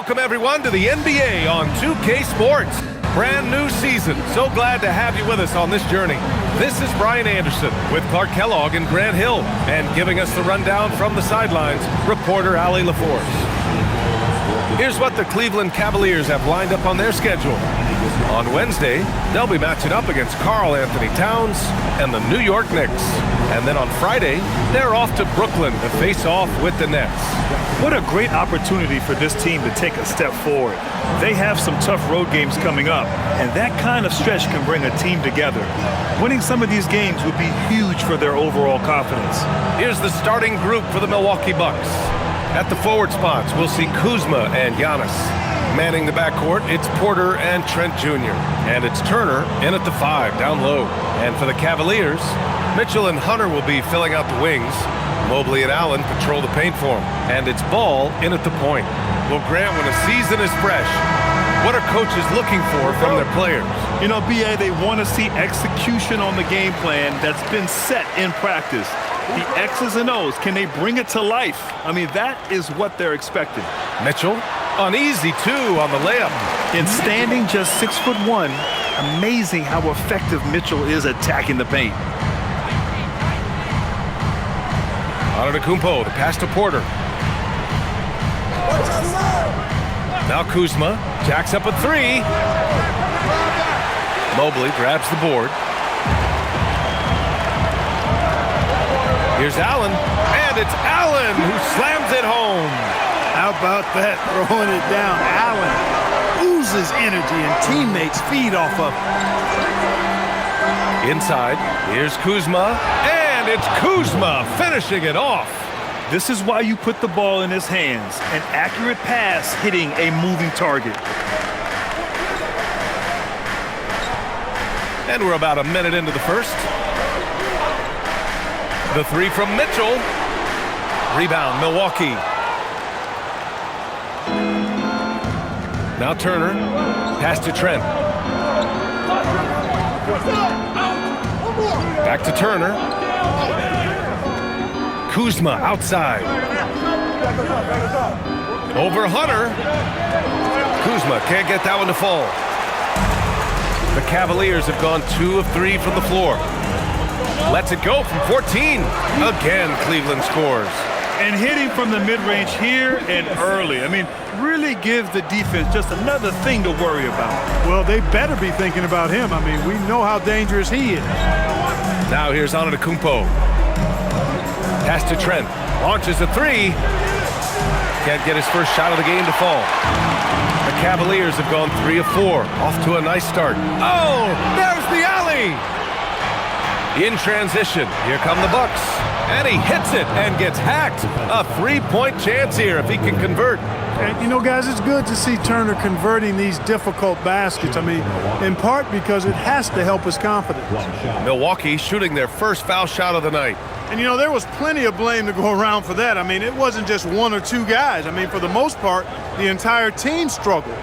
Welcome, everyone, to the NBA on 2K Sports. Brand new season. So glad to have you with us on this journey. This is Brian Anderson with Clark Kellogg and Grant Hill. And giving us the rundown from the sidelines, reporter Allie LaForce. Here's what the Cleveland Cavaliers have lined up on their schedule. On Wednesday, they'll be matching up against Karl Anthony Towns and the New York Knicks. And then on Friday, they're off to Brooklyn to face off with the Nets. What a great opportunity for this team to take a step forward. They have some tough road games coming up, and that kind of stretch can bring a team together. Winning some of these games would be huge for their overall confidence. Here's the starting group for the Milwaukee Bucks. At the forward spots, we'll see Kuzma and Giannis. Manning the backcourt, it's Porter and Trent Jr. And it's Turner in at the 5, down low. And for the Cavaliers, Mitchell and Hunter will be filling out the wings. Mobley and Allen patrol the paint for him. And it's Ball in at the point. Well, Grant, when a season is fresh, what are coaches looking for from their players? You know, B.A., they want to see execution on the game plan that's been set in practice. The X's and O's, can they bring it to life? I mean, that is what they're expecting. Mitchell, uneasy too on the layup. In standing just 6'1", amazing how effective Mitchell is attacking the paint. Antetokounmpo, the pass to Porter. Now Kuzma jacks up a 3. Mobley grabs the board. Here's Allen, and it's Allen who slams it home. How about that, throwing it down? Allen oozes energy and teammates feed off of it. Inside, here's Kuzma, and it's Kuzma finishing it off. This is why you put the ball in his hands. An accurate pass hitting a moving target. And we're about a minute into the first. The 3 from Mitchell. Rebound, Milwaukee. Now Turner. Pass to Trent. Back to Turner. Kuzma outside. Over Hunter. Kuzma can't get that one to fall. The Cavaliers have gone 2 of 3 from the floor. Lets it go from 14. Again, Cleveland scores. And hitting from the mid-range here and early. I mean, really give the defense just another thing to worry about. Well, they better be thinking about him. I mean, we know how dangerous he is. Now here's Antetokounmpo. Pass to Trent. Launches a 3. Can't get his first shot of the game to fall. The Cavaliers have gone 3 of 4. Off to a nice start. Oh, there's the alley! In transition, here come the Bucks. And he hits it and gets hacked. A 3-point chance here if he can convert. And, you know, guys, it's good to see Turner converting these difficult baskets. I mean, in part because it has to help his confidence. Milwaukee shooting their first foul shot of the night. And, you know, there was plenty of blame to go around for that. I mean, it wasn't just 1 or 2 guys. I mean, for the most part, the entire team struggled.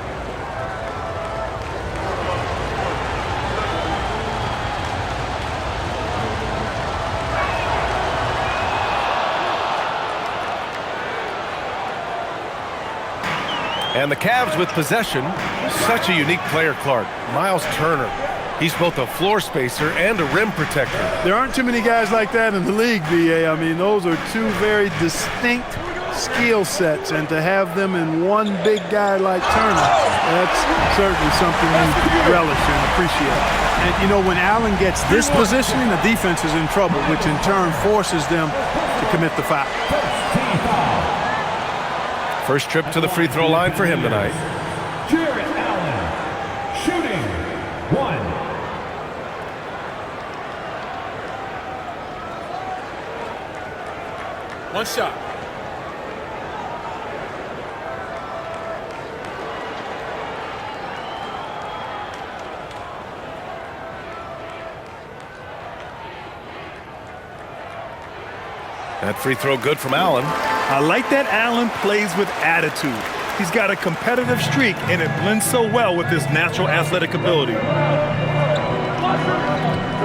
And the Cavs with possession. Such a unique player, Clark. Miles Turner. He's both a floor spacer and a rim protector. There aren't too many guys like that in the league, B.A. I mean, those are 2 very distinct skill sets, and to have them in one big guy like Turner, that's certainly something you relish and appreciate. And, you know, when Allen gets this positioning, the defense is in trouble, which in turn forces them to commit the foul. First trip to the free throw line for him tonight. Allen, shooting 1. One shot. That free throw good from Allen. I like that Allen plays with attitude. He's got a competitive streak, and it blends so well with his natural athletic ability.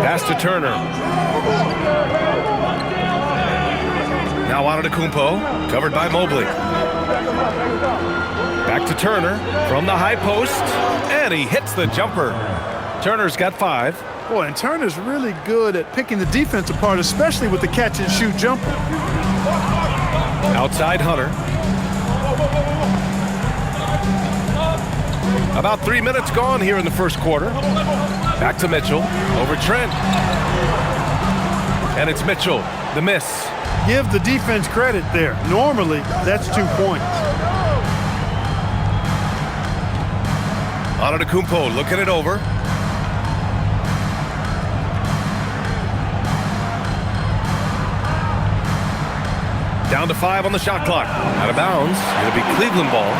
Pass to Turner. Now Antetokounmpo, covered by Mobley. Back to Turner from the high post, and he hits the jumper. Turner's got 5. Boy, and Turner's really good at picking the defense apart, especially with the catch-and-shoot jumper. Outside Hunter. About 3 minutes gone here in the first quarter. Back to Mitchell, over Trent. And it's Mitchell, the miss. Give the defense credit there. Normally, that's 2 points. Antetokounmpo looking it over. Down to 5 on the shot clock. Out of bounds. It'll be Cleveland ball.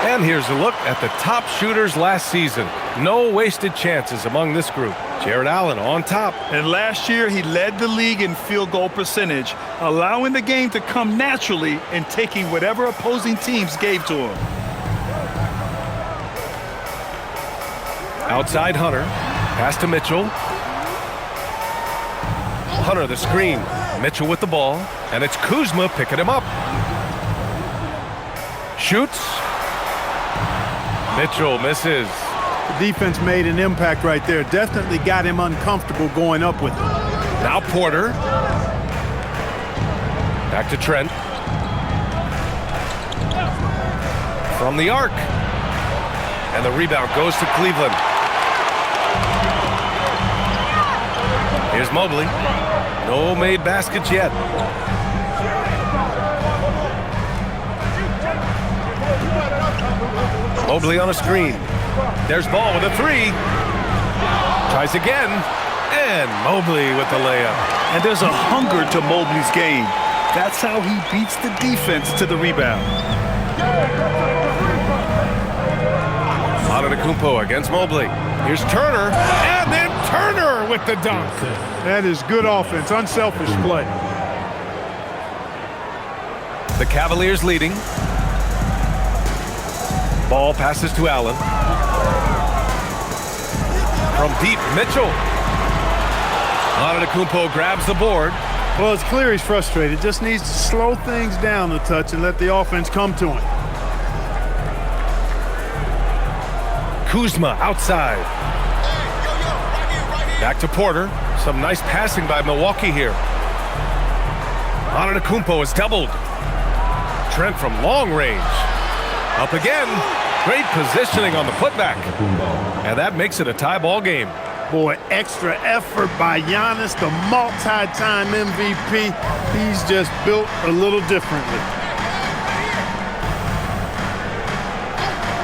And here's a look at the top shooters last season. No wasted chances among this group. Jared Allen on top. And last year, he led the league in field goal percentage, allowing the game to come naturally and taking whatever opposing teams gave to him. Outside Hunter. Pass to Mitchell. Hunter the screen. Mitchell with the ball. And it's Kuzma picking him up. Shoots. Mitchell misses. The defense made an impact right there. Definitely got him uncomfortable going up with it. Now Porter. Back to Trent. From the arc. And the rebound goes to Cleveland. Here's Mobley. No made baskets yet. Mobley on a screen. There's Ball with a 3. Tries again. And Mobley with the layup. And there's a hunger to Mobley's game. That's how he beats the defense to the rebound. Antetokounmpo against Mobley. Here's Turner. And then Turner with the dunk. That is good offense, unselfish play. The Cavaliers leading. Ball passes to Allen. From deep, Mitchell. Antetokounmpo grabs the board. Well, it's clear he's frustrated. Just needs to slow things down a touch and let the offense come to him. Kuzma outside. Back to Porter. Some nice passing by Milwaukee here. Antetokounmpo is doubled. Trent from long range. Up again. Great positioning on the putback. And that makes it a tie ball game. Boy, extra effort by Giannis, the multi-time MVP. He's just built a little differently.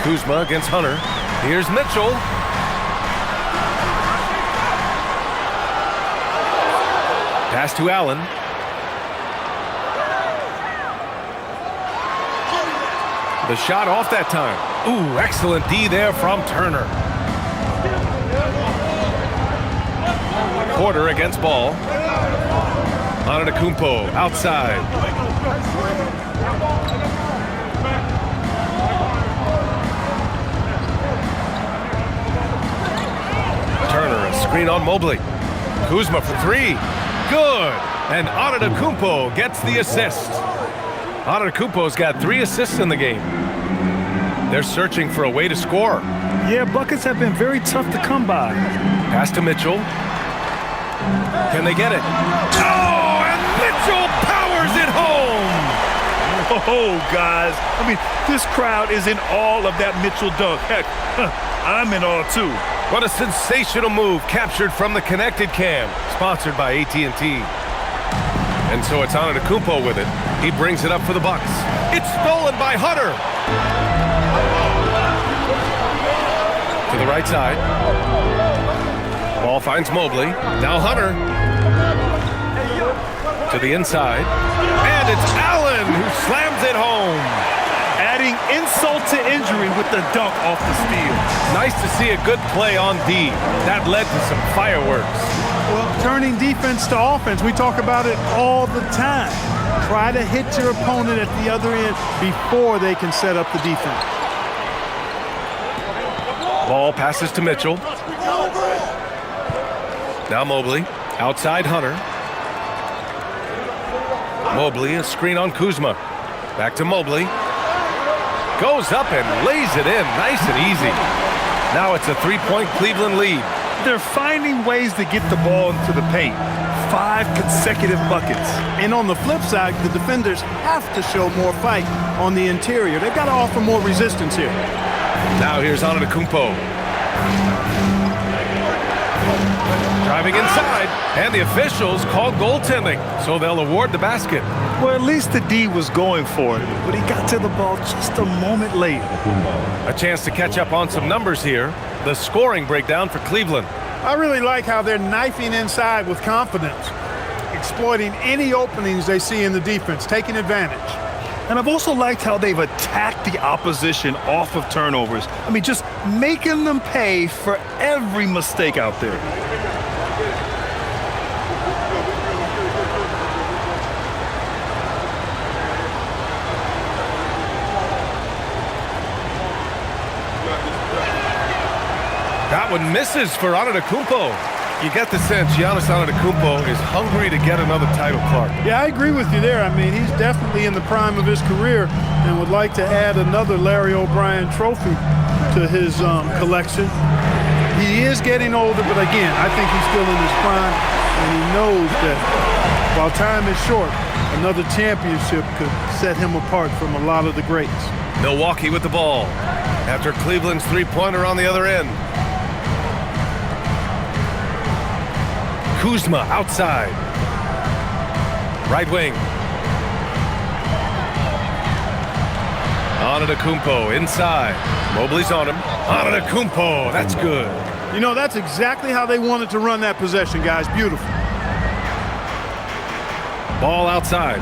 Kuzma against Hunter. Here's Mitchell. Pass to Allen. The shot off that time. Ooh, excellent D there from Turner. Porter against Ball. Antetokounmpo outside. Turner, a screen on Mobley. Kuzma for 3. Good. And Antetokounmpo gets the assist. Antetokounmpo's got 3 assists in the game. They're searching for a way to score. Yeah, buckets have been very tough to come by. Pass to Mitchell. Can they get it? Oh, and Mitchell powers it home! Oh, guys. I mean, this crowd is in awe of that Mitchell dunk. Heck, I'm in awe, too. What a sensational move captured from the connected cam, sponsored by AT&T. And so it's Antetokounmpo with it. He brings it up for the Bucks. It's stolen by Hunter. To the right side. Ball finds Mobley. Now Hunter. To the inside. And it's Allen who slams it home. Adding insult to injury with the dunk off the steal. Nice to see a good play on D. That led to some fireworks. Well, turning defense to offense, we talk about it all the time. Try to hit your opponent at the other end before they can set up the defense. Ball passes to Mitchell. Now Mobley. Outside Hunter. Mobley, a screen on Kuzma. Back to Mobley. Goes up and lays it in nice and easy. Now it's a 3-point Cleveland lead. They're finding ways to get the ball into the paint. 5 consecutive buckets. And on the flip side, the defenders have to show more fight on the interior. They've got to offer more resistance here. Now here's Antetokounmpo. Driving inside, and the officials called goaltending, so they'll award the basket. Well, at least the D was going for it, but he got to the ball just a moment late. A chance to catch up on some numbers here. The scoring breakdown for Cleveland. I really like how they're knifing inside with confidence, exploiting any openings they see in the defense, taking advantage. And I've also liked how they've attacked the opposition off of turnovers. I mean, just making them pay for every mistake out there. That one misses for Antetokounmpo. You get the sense Giannis Antetokounmpo is hungry to get another title, Clark. Yeah, I agree with you there. I mean, he's definitely in the prime of his career and would like to add another Larry O'Brien trophy to his collection. He is getting older, but again, I think he's still in his prime, and he knows that while time is short, another championship could set him apart from a lot of the greats. Milwaukee with the ball after Cleveland's three-pointer on the other end. Kuzma outside. Right wing. Antetokounmpo inside. Mobley's on him. Antetokounmpo, that's good. You know, that's exactly how they wanted to run that possession, guys. Beautiful. Ball outside.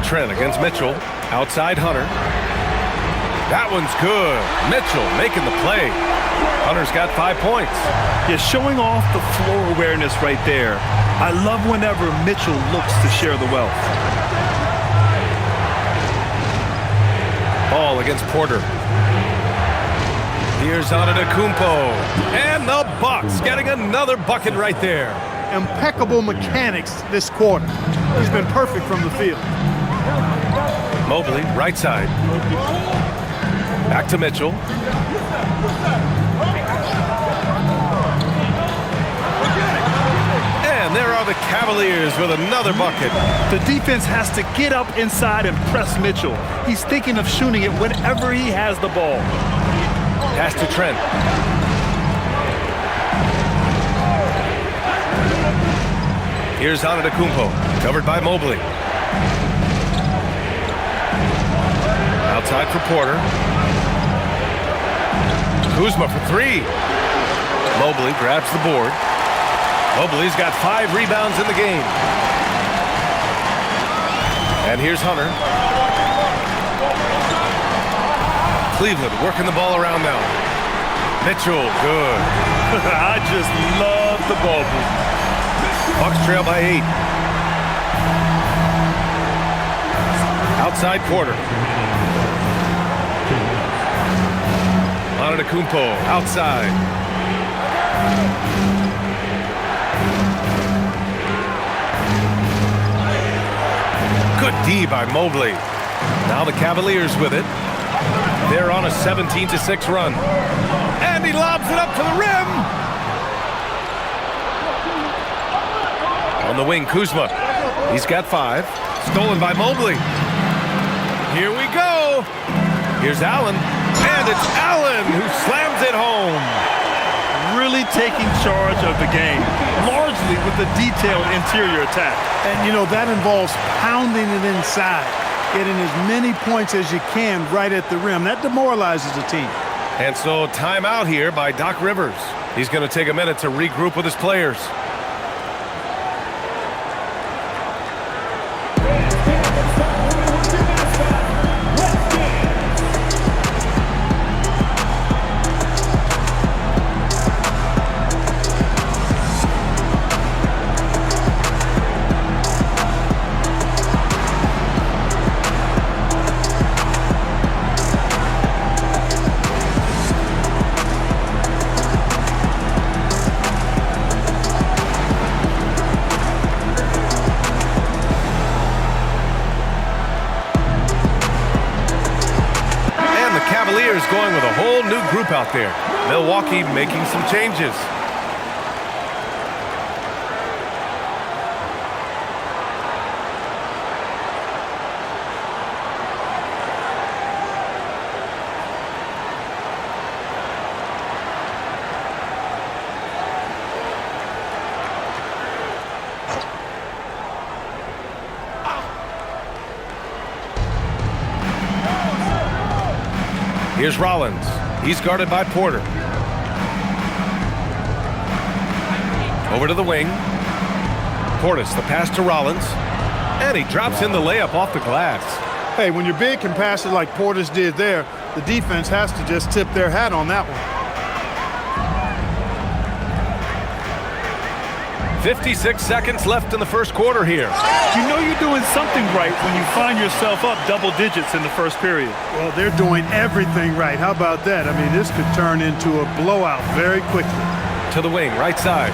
Trent against Mitchell. Outside Hunter. That one's good. Mitchell making the play. Hunter's got 5 points. Yeah, showing off the floor awareness right there. I love whenever Mitchell looks to share the wealth. Ball against Porter. Here's Antetokounmpo. And the Bucks getting another bucket right there. Impeccable mechanics this quarter. He's been perfect from the field. Mobley, right side. Back to Mitchell. And there are the Cavaliers with another bucket. The defense has to get up inside and press Mitchell. He's thinking of shooting it whenever he has the ball. Pass to Trent. Here's Antetokounmpo, covered by Mobley. Outside for Porter. Kuzma for three. Mobley grabs the board. Mobley's got 5 rebounds in the game. And here's Hunter. Cleveland working the ball around now. Mitchell, good. I just love the ball movement. Bucks trail by 8. Outside Porter. Antetokounmpo outside. Good D by Mobley. Now the Cavaliers with it. They're on a 17-6 run. And he lobs it up to the rim. On the wing, Kuzma. He's got 5. Stolen by Mobley. Here we go. Here's Allen. And it's Allen who slams it home. Really taking charge of the game, largely with the detailed interior attack. And, you know, that involves pounding it inside, getting as many points as you can right at the rim. That demoralizes the team. And so timeout here by Doc Rivers. He's going to take a minute to regroup with his players. group out there. Milwaukee making some changes. Here's Rollins. He's guarded by Porter. Over to the wing. Portis, the pass to Rollins. And he drops in the layup off the glass. Hey, when your big can pass it like Portis did there, the defense has to just tip their hat on that one. 56 seconds left in the first quarter here. You know you're doing something right when you find yourself up double digits in the first period. Well, they're doing everything right. How about that? I mean, this could turn into a blowout very quickly. To the wing, right side.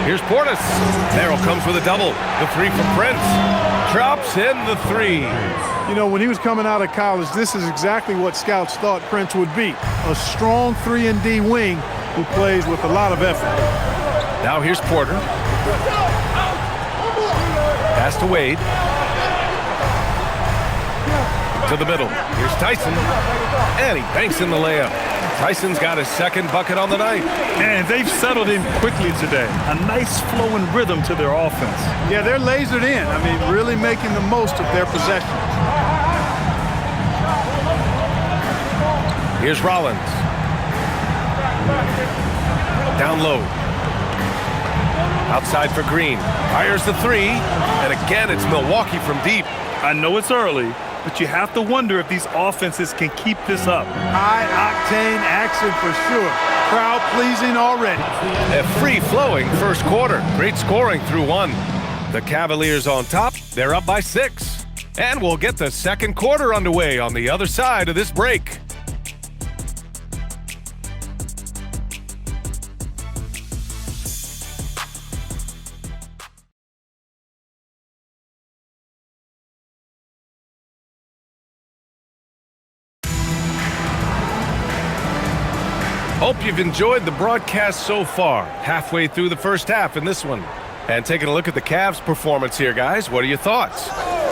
Here's Portis. Merrill comes with a double. The three from Prince. Drops in the three. You know, when he was coming out of college, this is exactly what scouts thought Prince would be. A strong 3-and-D wing who plays with a lot of effort. Now here's Porter. Pass to Wade. To the middle. Here's Tyson. And he banks in the layup. Tyson's got his second bucket on the night. And they've settled in quickly today. A nice flowing rhythm to their offense. Yeah, they're lasered in. I mean, really making the most of their possession. Here's Rollins. Down low. Outside for Green. Fires the three. And again, it's Milwaukee from deep. I know it's early, but you have to wonder if these offenses can keep this up. High-octane action for sure. Crowd-pleasing already. A free-flowing first quarter. Great scoring through one. The Cavaliers on top. They're up by 6. And we'll get the second quarter underway on the other side of this break. Hope you've enjoyed the broadcast so far. Halfway through the first half in this one. And taking a look at the Cavs' performance here, guys. What are your thoughts?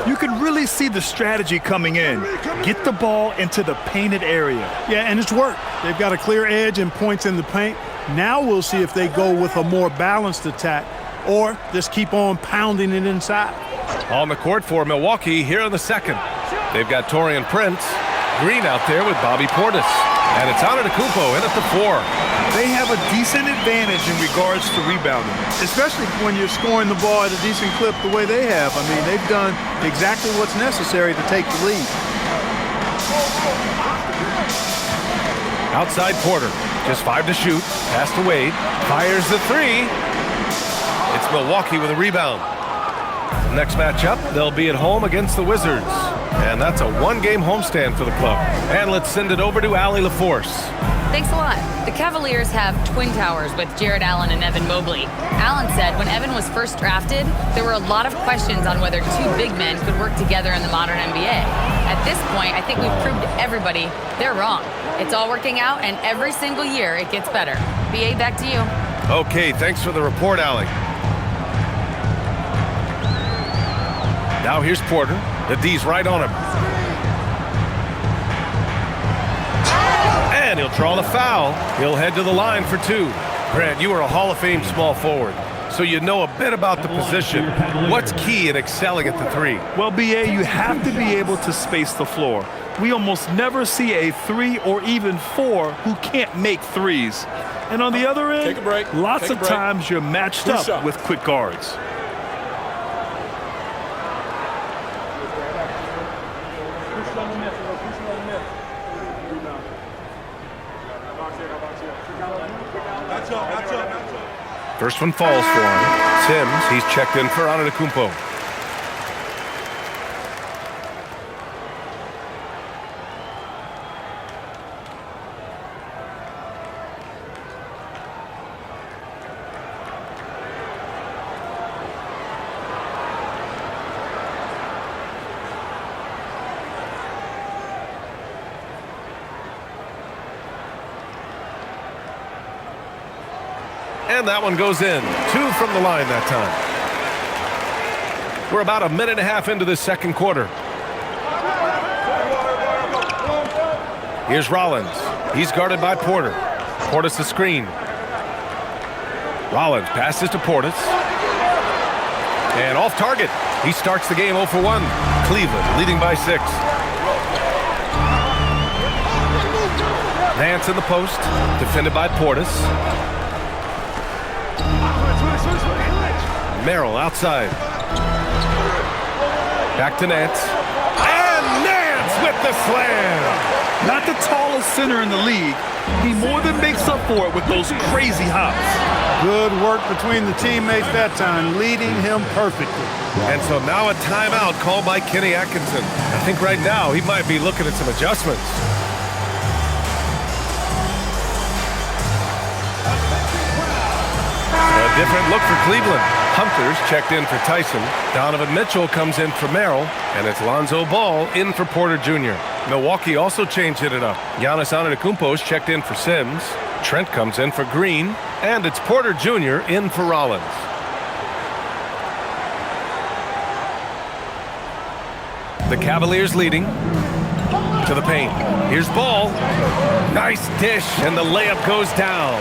You can really see the strategy coming in. Get the ball into the painted area. Yeah, and it's worked. They've got a clear edge and points in the paint. Now we'll see if they go with a more balanced attack or just keep on pounding it inside. On the court for Milwaukee here in the second. They've got Taurean Prince. Green out there with Bobby Portis. And it's Antetokounmpo in at the 4. They have a decent advantage in regards to rebounding. Especially when you're scoring the ball at a decent clip the way they have. I mean, they've done exactly what's necessary to take the lead. Outside Porter. Just 5 to shoot. Pass to Wade. Fires the 3. It's Milwaukee with a rebound. Next matchup, they'll be at home against the Wizards. And that's a one-game homestand for the club. And let's send it over to Allie LaForce. Thanks a lot. The Cavaliers have twin towers with Jared Allen and Evan Mobley. Allen said when Evan was first drafted, there were a lot of questions on whether two big men could work together in the modern NBA. At this point, I think we've proved to everybody they're wrong. It's all working out, and every single year it gets better. BA, back to you. Okay, thanks for the report, Allie. Now here's Porter. The D's right on him. And he'll draw the foul. He'll head to the line for 2. Grant, you are a Hall of Fame small forward, so you know a bit about the position. What's key in excelling at the 3? Well, BA, you have to be able to space the floor. We almost never see a 3 or even 4 who can't make threes. And on the other end, lots of times you're matched up with quick guards. First one falls for him. Sims, he's checked in for Antetokounmpo. And that one goes in. 2 from the line that time. We're about a minute and a half into this second quarter. Here's Rollins. He's guarded by Porter. Portis the screen. Rollins passes to Portis. And off target. He starts the game 0 for 1. Cleveland leading by 6. Nance in the post. Defended by Portis. Merrill outside. Back to Nance. And Nance with the slam. Not the tallest center in the league. He more than makes up for it with those crazy hops. Good work between the teammates that time, leading him perfectly. And so now a timeout called by Kenny Atkinson. I think right now he might be looking at some adjustments. A different look for Cleveland. Hunter's checked in for Tyson. Donovan Mitchell comes in for Merrill. And it's Lonzo Ball in for Porter Jr. Milwaukee also changed it up. Giannis Antetokounmpo's checked in for Sims. Trent comes in for Green. And it's Porter Jr. in for Rollins. The Cavaliers leading to the paint. Here's Ball. Nice dish, and the layup goes down.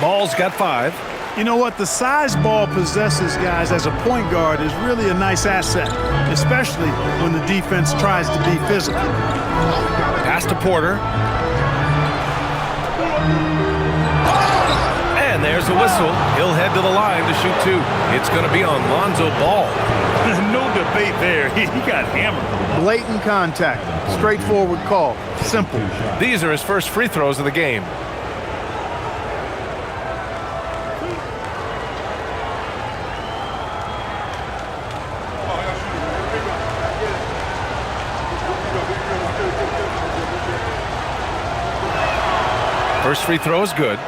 Ball's got 5. You know what? The size Ball possesses, guys, as a point guard is really a nice asset, especially when the defense tries to be physical. Pass to Porter. And there's a whistle. He'll head to the line to shoot 2. It's going to be on Lonzo Ball. No debate there. He got hammered. Blatant contact. Straightforward call. Simple. These are his first free throws of the game. First free throw is good.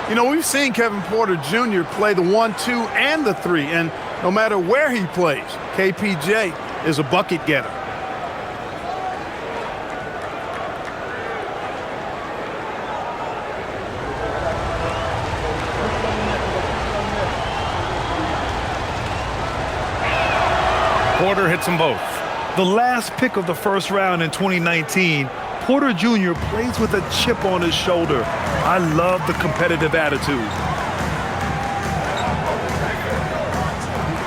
You know, we've seen Kevin Porter Jr. play the 1, 2, and the 3, and no matter where he plays, KPJ is a bucket getter. Porter hits them both. The last pick of the first round in 2019, Porter Jr. plays with a chip on his shoulder. I love the competitive attitude.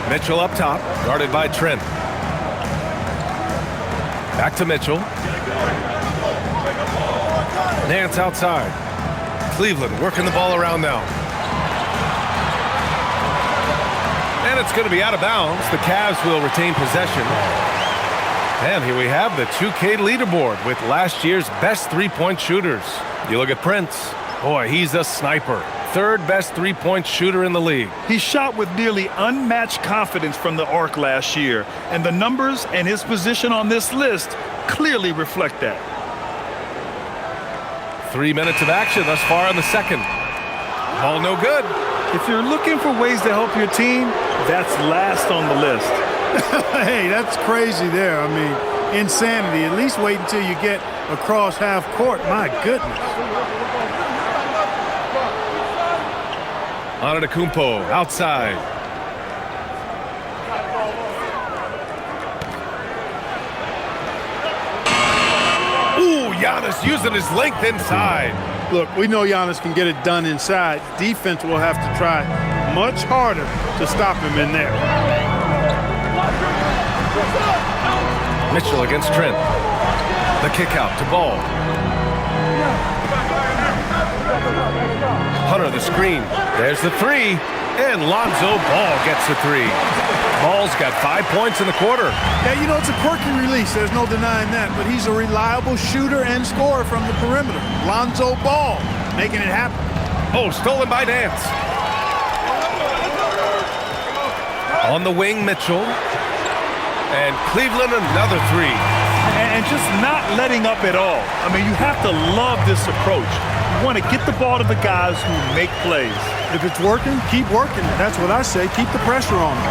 Mitchell up top, guarded by Trent. Back to Mitchell. Nance outside. Cleveland working the ball around now. And it's going to be out of bounds. The Cavs will retain possession. And here we have the 2K leaderboard with last year's best three-point shooters. You look at Prince. Boy, he's a sniper. 3rd best three-point shooter in the league. He shot with nearly unmatched confidence from the arc last year, and the numbers and his position on this list clearly reflect that. 3 minutes of action thus far in the second. Ball no good. If you're looking for ways to help your team, that's last on the list. Hey, that's crazy there. I mean, insanity. At least wait until you get across half court. My goodness. Antetokounmpo outside. Ooh, Giannis using his length inside. Look, we know Giannis can get it done inside. Defense will have to try much harder to stop him in there. Mitchell against Trent. The kick out to Ball. Hunter the screen. There's the 3. And Lonzo Ball gets the 3. Ball's got 5 points in the quarter. Yeah, you know, it's a quirky release. There's no denying that. But he's a reliable shooter and scorer from the perimeter. Lonzo Ball making it happen. Oh, stolen by Nance. On the wing, Mitchell. And Cleveland another 3. And just not letting up at all. I mean, you have to love this approach. You want to get the ball to the guys who make plays. If it's working, keep working. That's what I say. Keep the pressure on them.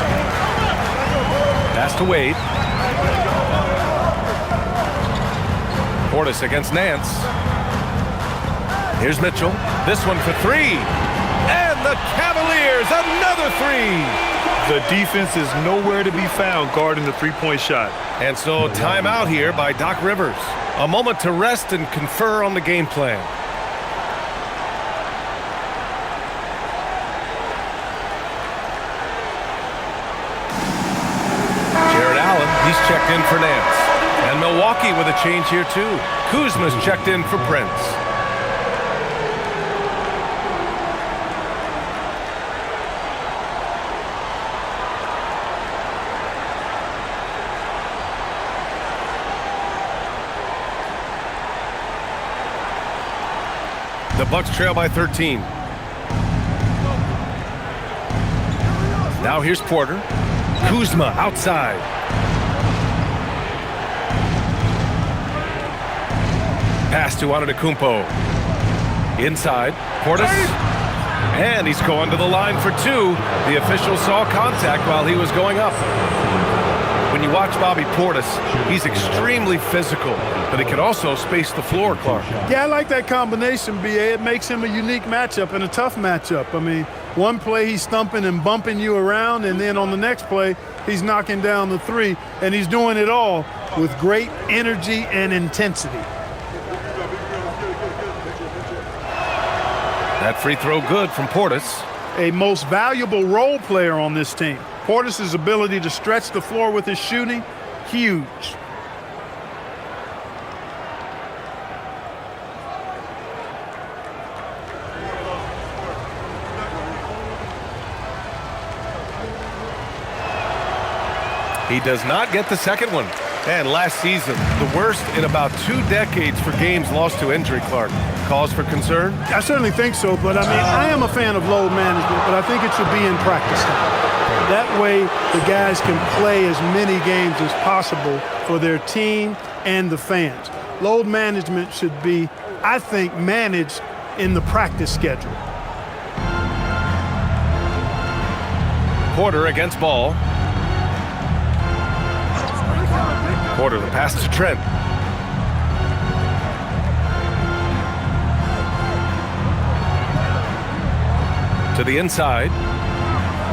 Pass to Wade. Portis against Nance. Here's Mitchell. This one for 3. And And the Cavaliers, another three. The defense is nowhere to be found guarding the three-point shot. And so timeout here by Doc Rivers. A moment to rest and confer on the game plan. Jared Allen, he's checked in for Nance. And Milwaukee with a change here too. Kuzma's checked in for Prince. The Bucks trail by 13. Now here's Porter. Kuzma outside. Pass to Antetokounmpo. Inside. Portis. And he's going to the line for two. The official saw contact while he was going up. When you watch Bobby Portis, he's extremely physical, but he can also space the floor, Clark. Yeah, I like that combination, B.A. It makes him a unique matchup and a tough matchup. I mean, one play he's thumping and bumping you around, and then on the next play, he's knocking down the three, and he's doing it all with great energy and intensity. That free throw good from Portis. A most valuable role player on this team. Portis' ability to stretch the floor with his shooting, huge. He does not get the second one. And last season, the worst in about 2 decades for games lost to injury, Clark. Cause for concern? I certainly think so, but I mean, I am a fan of load management, but I think it should be in practice time. That way, the guys can play as many games as possible for their team and the fans. Load management should be, I think, managed in the practice schedule. Porter against ball. Porter, the pass to Trent. To the inside.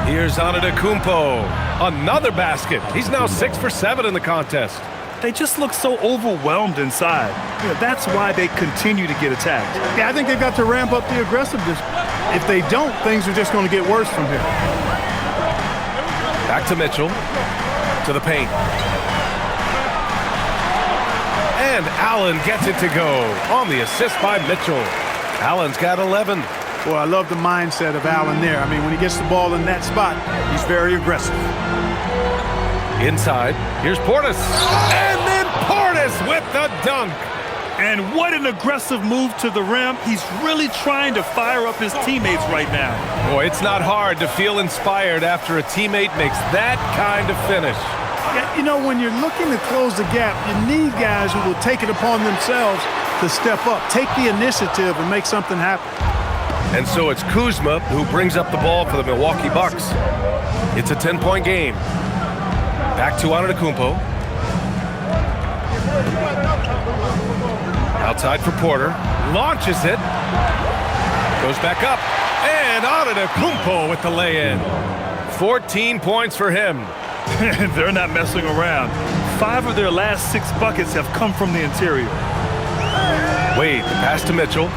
Here's Antetokounmpo. Another basket. He's now 6 for 7 in the contest. They just look so overwhelmed inside. That's why they continue to get attacked. Yeah, I think they've got to ramp up the aggressiveness. If they don't, things are just going to get worse from here. Back to Mitchell. To the paint. And Allen gets it to go on the assist by Mitchell. Allen's got 11. Well, I love the mindset of Allen there. I mean, when he gets the ball in that spot, he's very aggressive. Inside, here's Portis. And then Portis with the dunk. And what an aggressive move to the rim. He's really trying to fire up his teammates right now. Boy, it's not hard to feel inspired after a teammate makes that kind of finish. Yeah, you know, when you're looking to close the gap, you need guys who will take it upon themselves to step up, take the initiative, and make something happen. And so it's Kuzma who brings up the ball for the Milwaukee Bucks. It's a 10-point game. Back to Antetokounmpo. Outside for Porter. Launches it. Goes back up. And Antetokounmpo with the lay-in. 14 points for him. They're not messing around. 5 of their last 6 buckets have come from the interior. Wade, the pass to Mitchell.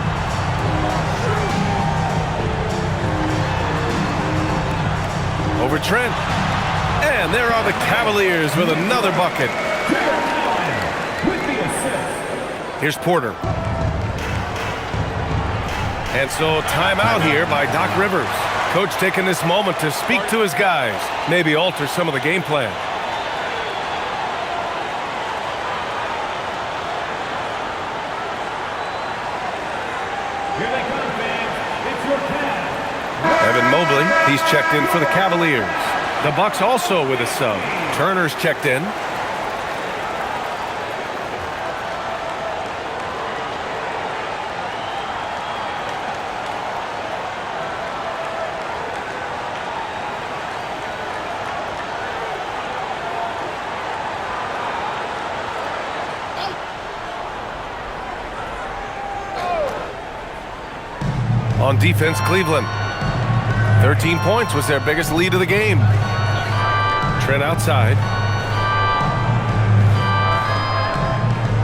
Over Trent. And there are the Cavaliers with another bucket. Here's Porter. And so timeout here by Doc Rivers. Coach taking this moment to speak to his guys, maybe alter some of the game plan. Here they come, fans. It's your pass. Evan Mobley, he's checked in for the Cavaliers. The Bucks also with a sub. Turner's checked in. On defense, Cleveland. 13 points was their biggest lead of the game. Trent outside.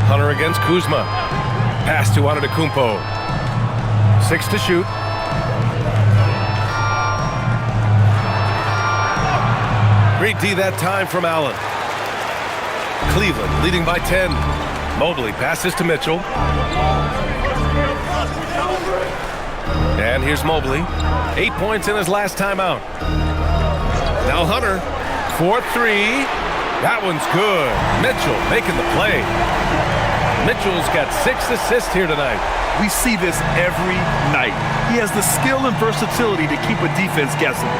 Hunter against Kuzma. Pass to Antetokounmpo. 6 to shoot. Great D that time from Allen. Cleveland leading by 10. Mobley passes to Mitchell. And here's Mobley. 8 points in his last timeout. Now Hunter. 4-3. That one's good. Mitchell making the play. Mitchell's got 6 assists here tonight. We see this every night. He has the skill and versatility to keep a defense guessing.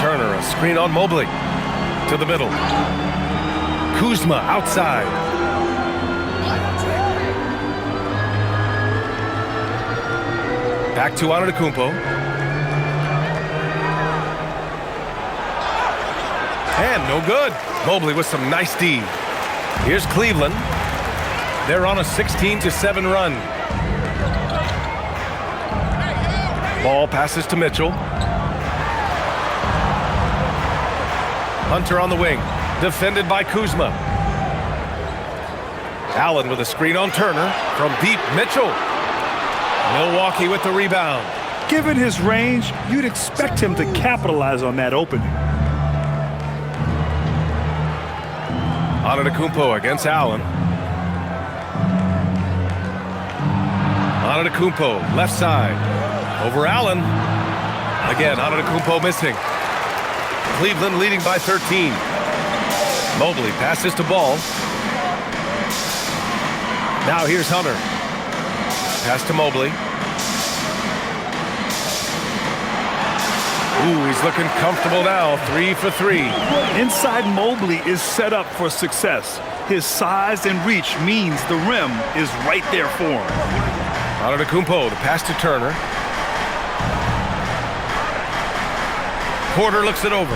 Turner, a screen on Mobley. To the middle. Kuzma outside. Back to Antetokounmpo. And no good. Mobley with some nice D. Here's Cleveland. They're on a 16-7 run. Ball passes to Mitchell. Hunter on the wing. Defended by Kuzma. Allen with a screen on Turner. From deep, Mitchell. Milwaukee with the rebound. Given his range, you'd expect him to capitalize on that opening. Antetokounmpo against Allen. Antetokounmpo, left side. Over Allen. Again, Antetokounmpo missing. Cleveland leading by 13. Mobley passes to Ball. Now here's Hunter. Pass to Mobley. Ooh, he's looking comfortable now. 3 for 3. Inside Mobley is set up for success. His size and reach means the rim is right there for him. Antetokounmpo, the pass to Turner. Porter looks it over.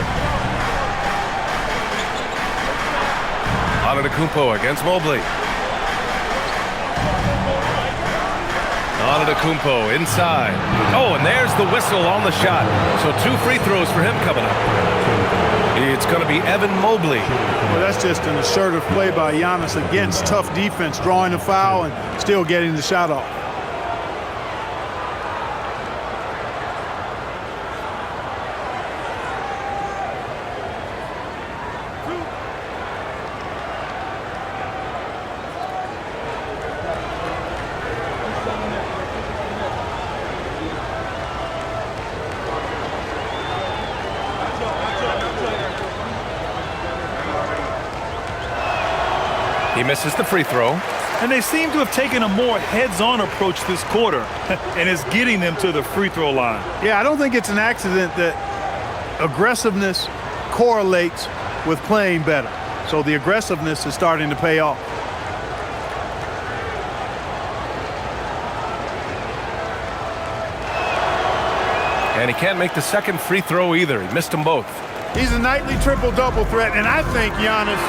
Antetokounmpo against Mobley. Antetokounmpo inside. Oh, and there's the whistle on the shot. So 2 free throws for him coming up. It's going to be Evan Mobley. Well, that's just an assertive play by Giannis against tough defense, drawing a foul and still getting the shot off. He misses the free throw. And they seem to have taken a more heads-on approach this quarter, and it's getting them to the free throw line. Yeah, I don't think it's an accident that aggressiveness correlates with playing better. So the aggressiveness is starting to pay off. And he can't make the second free throw either. He missed them both. He's a nightly triple-double threat, and I think Giannis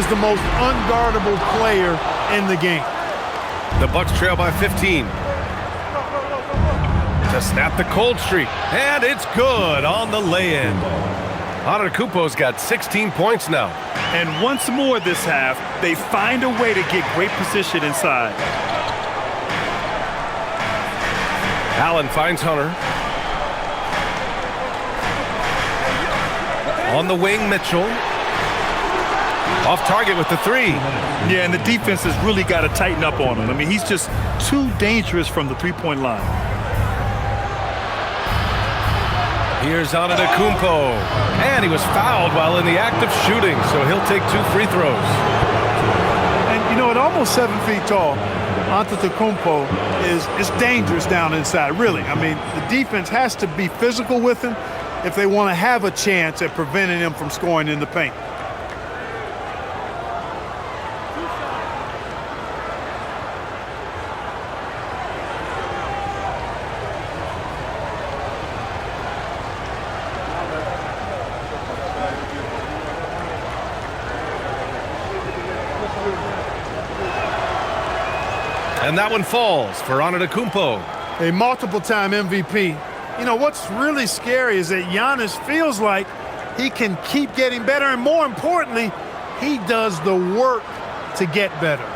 is the most unguardable player in the game. The Bucks trail by 15. To snap the cold streak. And it's good on the lay-in. Antetokounmpo's got 16 points now. And once more this half, they find a way to get great position inside. Allen finds Hunter. On the wing, Mitchell. Off target with the 3. Yeah, and the defense has really got to tighten up on him. I mean, he's just too dangerous from the three-point line. Here's Antetokounmpo. And he was fouled while in the act of shooting, so he'll take 2 free throws. And, you know, at almost 7 feet tall, Antetokounmpo is dangerous down inside, really. I mean, the defense has to be physical with him if they want to have a chance at preventing him from scoring in the paint. And that one falls for Antetokounmpo. A multiple-time MVP You know, what's really scary is that Giannis feels like he can keep getting better, and more importantly, he does the work to get better.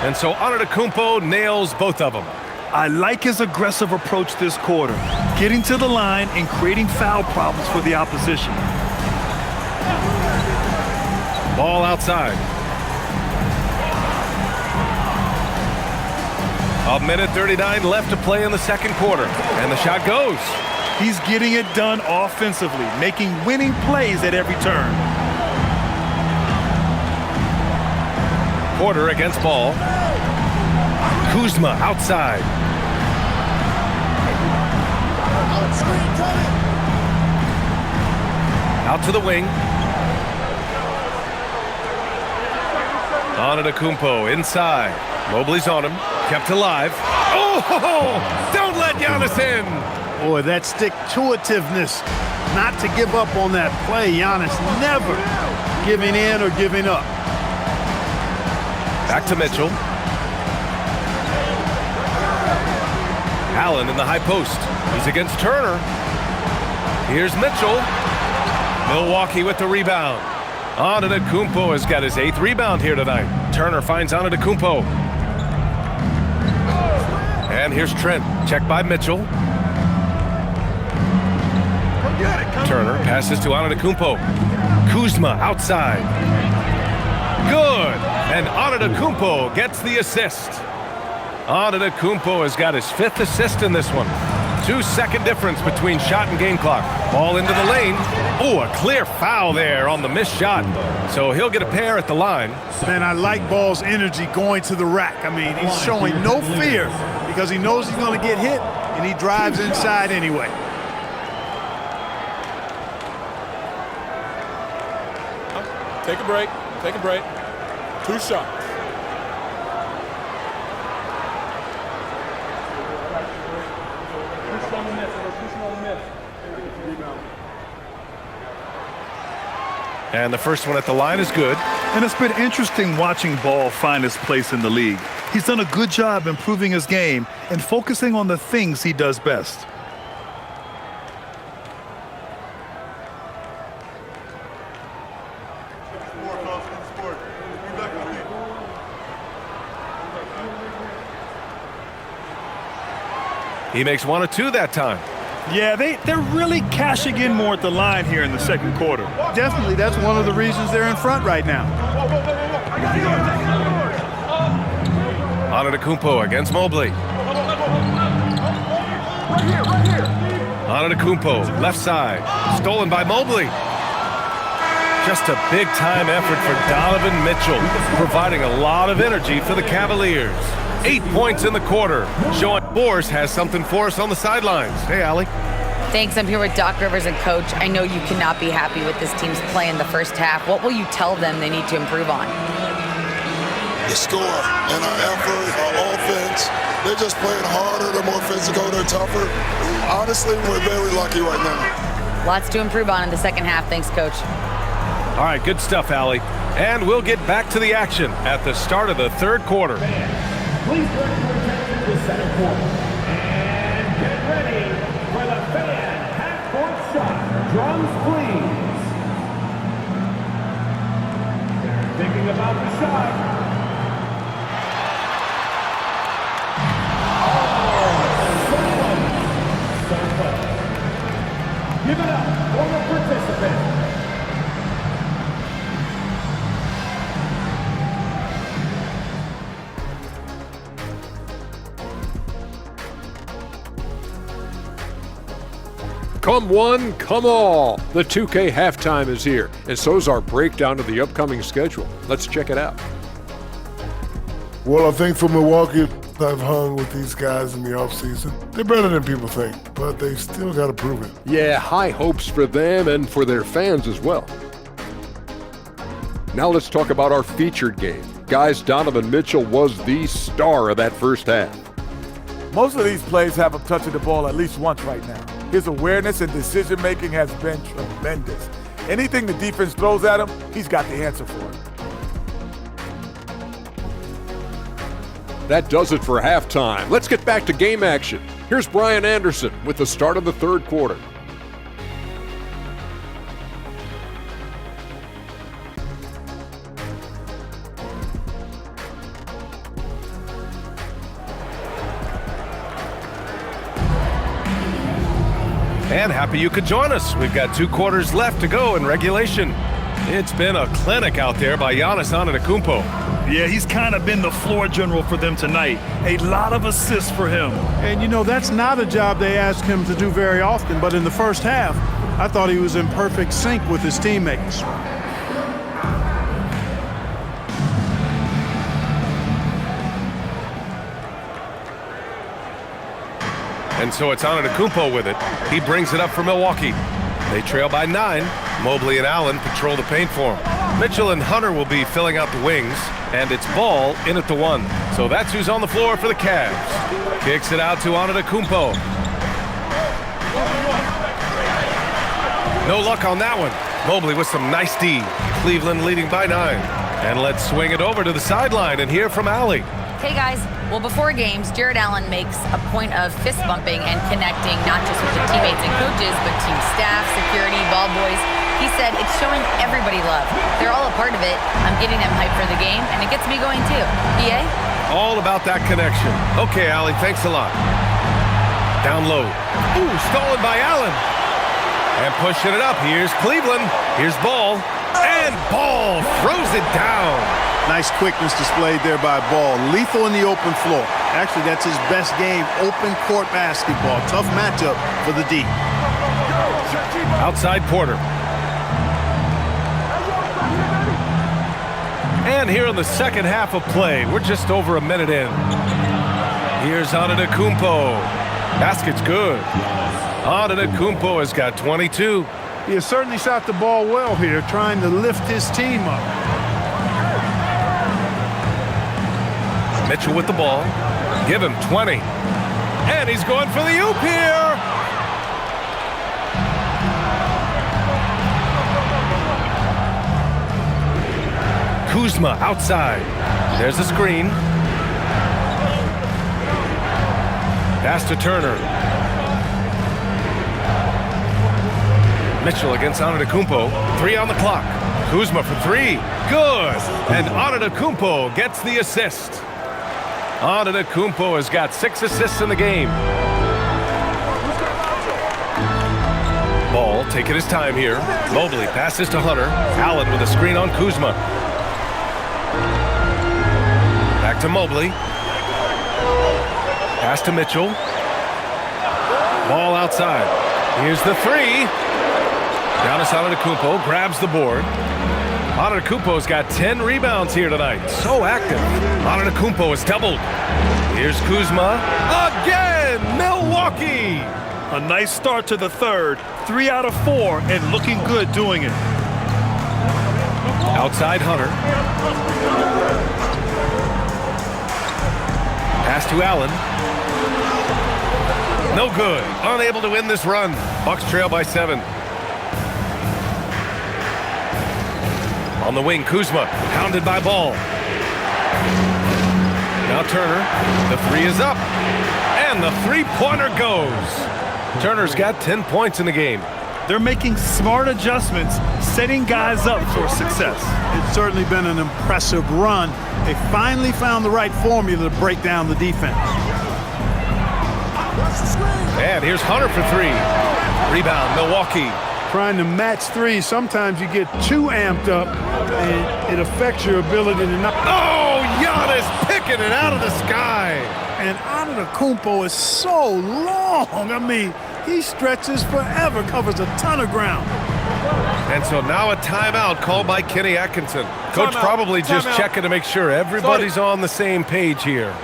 And so Antetokounmpo nails both of them. I like his aggressive approach this quarter, getting to the line and creating foul problems for the opposition. Ball outside. A minute 39 left to play in the second quarter, and the shot goes. He's getting it done offensively, making winning plays at every turn. Porter against ball. Kuzma outside. Out to the wing. Antetokounmpo inside. Mobley's on him. Kept alive. Oh! Don't let Giannis in! Boy, that stick-to-itiveness, not to give up on that play. Giannis never giving in or giving up. Back to Mitchell. Allen in the high post. He's against Turner. Here's Mitchell. Milwaukee with the rebound. Antetokounmpo has got his 8th rebound here tonight. Turner finds Antetokounmpo. And here's Trent. Checked by Mitchell. Turner passes to Antetokounmpo. Kuzma outside. Good. And Antetokounmpo gets the assist. Antetokounmpo has got his 5th assist in this one. 2-second difference between shot and game clock. Ball into the lane. Oh, a clear foul there on the missed shot. So he'll get a pair at the line. Man, I like Ball's energy going to the rack. I mean, he's showing no fear because he knows he's going to get hit, and he drives inside anyway. Take a break. Take a break. 2 shots. And the first one at the line is good. And it's been interesting watching Ball find his place in the league. He's done a good job improving his game and focusing on the things he does best. He makes 1 of 2 that time. Yeah, they're really cashing in more at the line here in the second quarter. Definitely, that's one of the reasons they're in front right now. Antetokounmpo against Mobley. Antetokounmpo, left side. Stolen by Mobley. Just a big-time effort for Donovan Mitchell, providing a lot of energy for the Cavaliers. 8 points in the quarter, showing Force has something for us on the sidelines. Hey, Allie. Thanks. I'm here with Doc Rivers and Coach. I know you cannot be happy with this team's play in the first half. What will you tell them they need to improve on? The score and our effort, our offense. They're just playing harder. They're more physical. They're tougher. Honestly, we're very lucky right now. Lots to improve on in the second half. Thanks, Coach. All right, good stuff, Allie. And we'll get back to the action at the start of the third quarter. Please direct your attention to center court. And get ready for the fan half-court shot. Drums, please. They're thinking about the shot. Give it up for the participant. Come one, come all. The 2K halftime is here, and so's our breakdown of the upcoming schedule. Let's check it out. Well, I think for Milwaukee, I've hung with these guys in the offseason. They're better than people think, but they still got to prove it. Yeah, high hopes for them and for their fans as well. Now let's talk about our featured game. Guys, Donovan Mitchell was the star of that first half. Most of these plays have him touching the ball at least once right now. His awareness and decision-making has been tremendous. Anything the defense throws at him, he's got the answer for it. That does it for halftime. Let's get back to game action. Here's Brian Anderson with the start of the third quarter. And happy you could join us. We've got 2 quarters left to go in regulation. It's been a clinic out there by Giannis Antetokounmpo. Yeah, he's kind of been the floor general for them tonight. A lot of assists for him. And, you know, that's not a job they ask him to do very often, but in the first half, I thought he was in perfect sync with his teammates. And so it's Antetokounmpo with it. He brings it up for Milwaukee. They trail by 9. Mobley and Allen patrol the paint for him. Mitchell and Hunter will be filling out the wings, and it's Ball in at the 1. So that's who's on the floor for the Cavs. Kicks it out to Antetokounmpo. No luck on that one. Mobley with some nice D. Cleveland leading by 9. And let's swing it over to the sideline and hear from Allie. Hey guys, well before games, Jared Allen makes a point of fist bumping and connecting not just with the teammates and coaches, but team staff, security, ball boys. He said it's showing everybody love. They're all a part of it. I'm getting them hyped for the game, and it gets me going too. BA? All about that connection. Okay, Allie, thanks a lot. Down low. Ooh, stolen by Allen. And pushing it up. Here's Cleveland. Here's Ball. And Ball throws it down. Nice quickness displayed there by Ball. Lethal in the open floor. Actually, that's his best game, open court basketball. Tough matchup for the D. Outside Porter. And here in the second half of play, we're just over a minute in. Here's Antetokounmpo. Basket's good. Antetokounmpo has got 22. He has certainly shot the ball well here, trying to lift his team up. Mitchell with the ball. Give him 20. And he's going for the oop here. Kuzma outside. There's the screen. Pass to Turner. Mitchell against Antetokounmpo. 3 on the clock. Kuzma for 3. Good. And Antetokounmpo gets the assist. Antetokounmpo has got 6 assists in the game. Ball taking his time here. Mobley passes to Hunter. Allen with a screen on Kuzma. Back to Mobley. Pass to Mitchell. Ball outside. Here's the 3. Giannis Antetokounmpo grabs the board. Antetokounmpo's got 10 rebounds here tonight. So active. Antetokounmpo is doubled. Here's Kuzma. Again, Milwaukee. A nice start to the third. 3 out of 4 and looking good doing it. Outside Hunter. Pass to Allen. No good. Unable to win this run. Bucks trail by 7. On the wing, Kuzma, pounded by Ball. Now Turner, the 3 is up, and the 3-pointer goes. Turner's got 10 points in the game. They're making smart adjustments, setting guys up for success. It's certainly been an impressive run. They finally found the right formula to break down the defense. And here's Hunter for 3. Rebound, Milwaukee. Trying to match 3, sometimes you get too amped up, and it affects your ability to not. Oh, Giannis picking it out of the sky. And Antetokounmpo is so long. I mean, he stretches forever, covers a ton of ground. And so now a timeout called by Kenny Atkinson. Coach probably just checking to make sure everybody's on the same page here.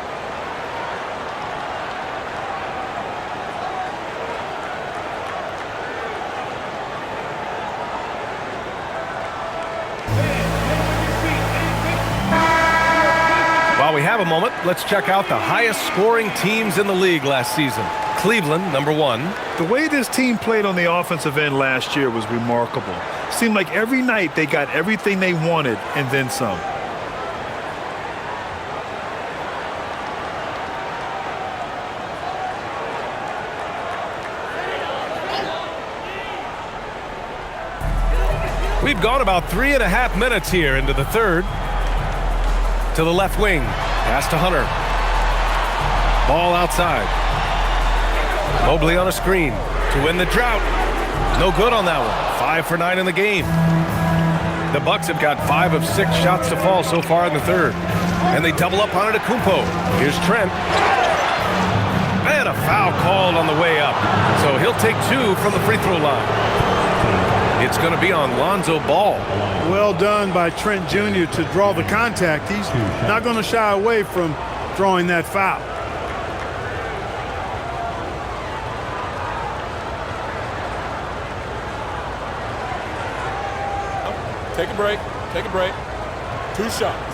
have a moment, let's check out the highest scoring teams in the league last season. Cleveland, number 1. The way this team played on the offensive end last year was remarkable. Seemed like every night they got everything they wanted and then some. We've gone about 3.5 minutes here into the third. To the left wing. Pass to Hunter. Ball outside. Mobley on a screen to win the drought. No good on that one. 5 for 9 in the game. The Bucks have got 5 of 6 shots to fall so far in the third. And they double up on Antetokounmpo. Here's Trent. And a foul called on the way up. So he'll take 2 from the free throw line. It's going to be on Lonzo Ball. Well done by Trent Jr. to draw the contact. He's not going to shy away from drawing that foul. Take a break. Take a break. 2 shots.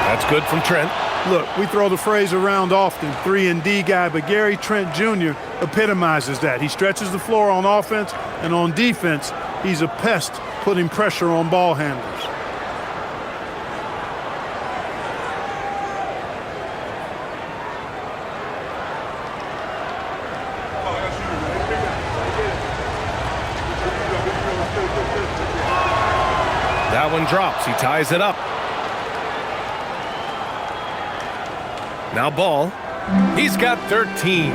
That's good from Trent. Look, we throw the phrase around often, 3-and-D guy, but Gary Trent Jr. epitomizes that. He stretches the floor on offense, and on defense, he's a pest putting pressure on ball handlers. That one drops. He ties it up. Now Ball. He's got 13.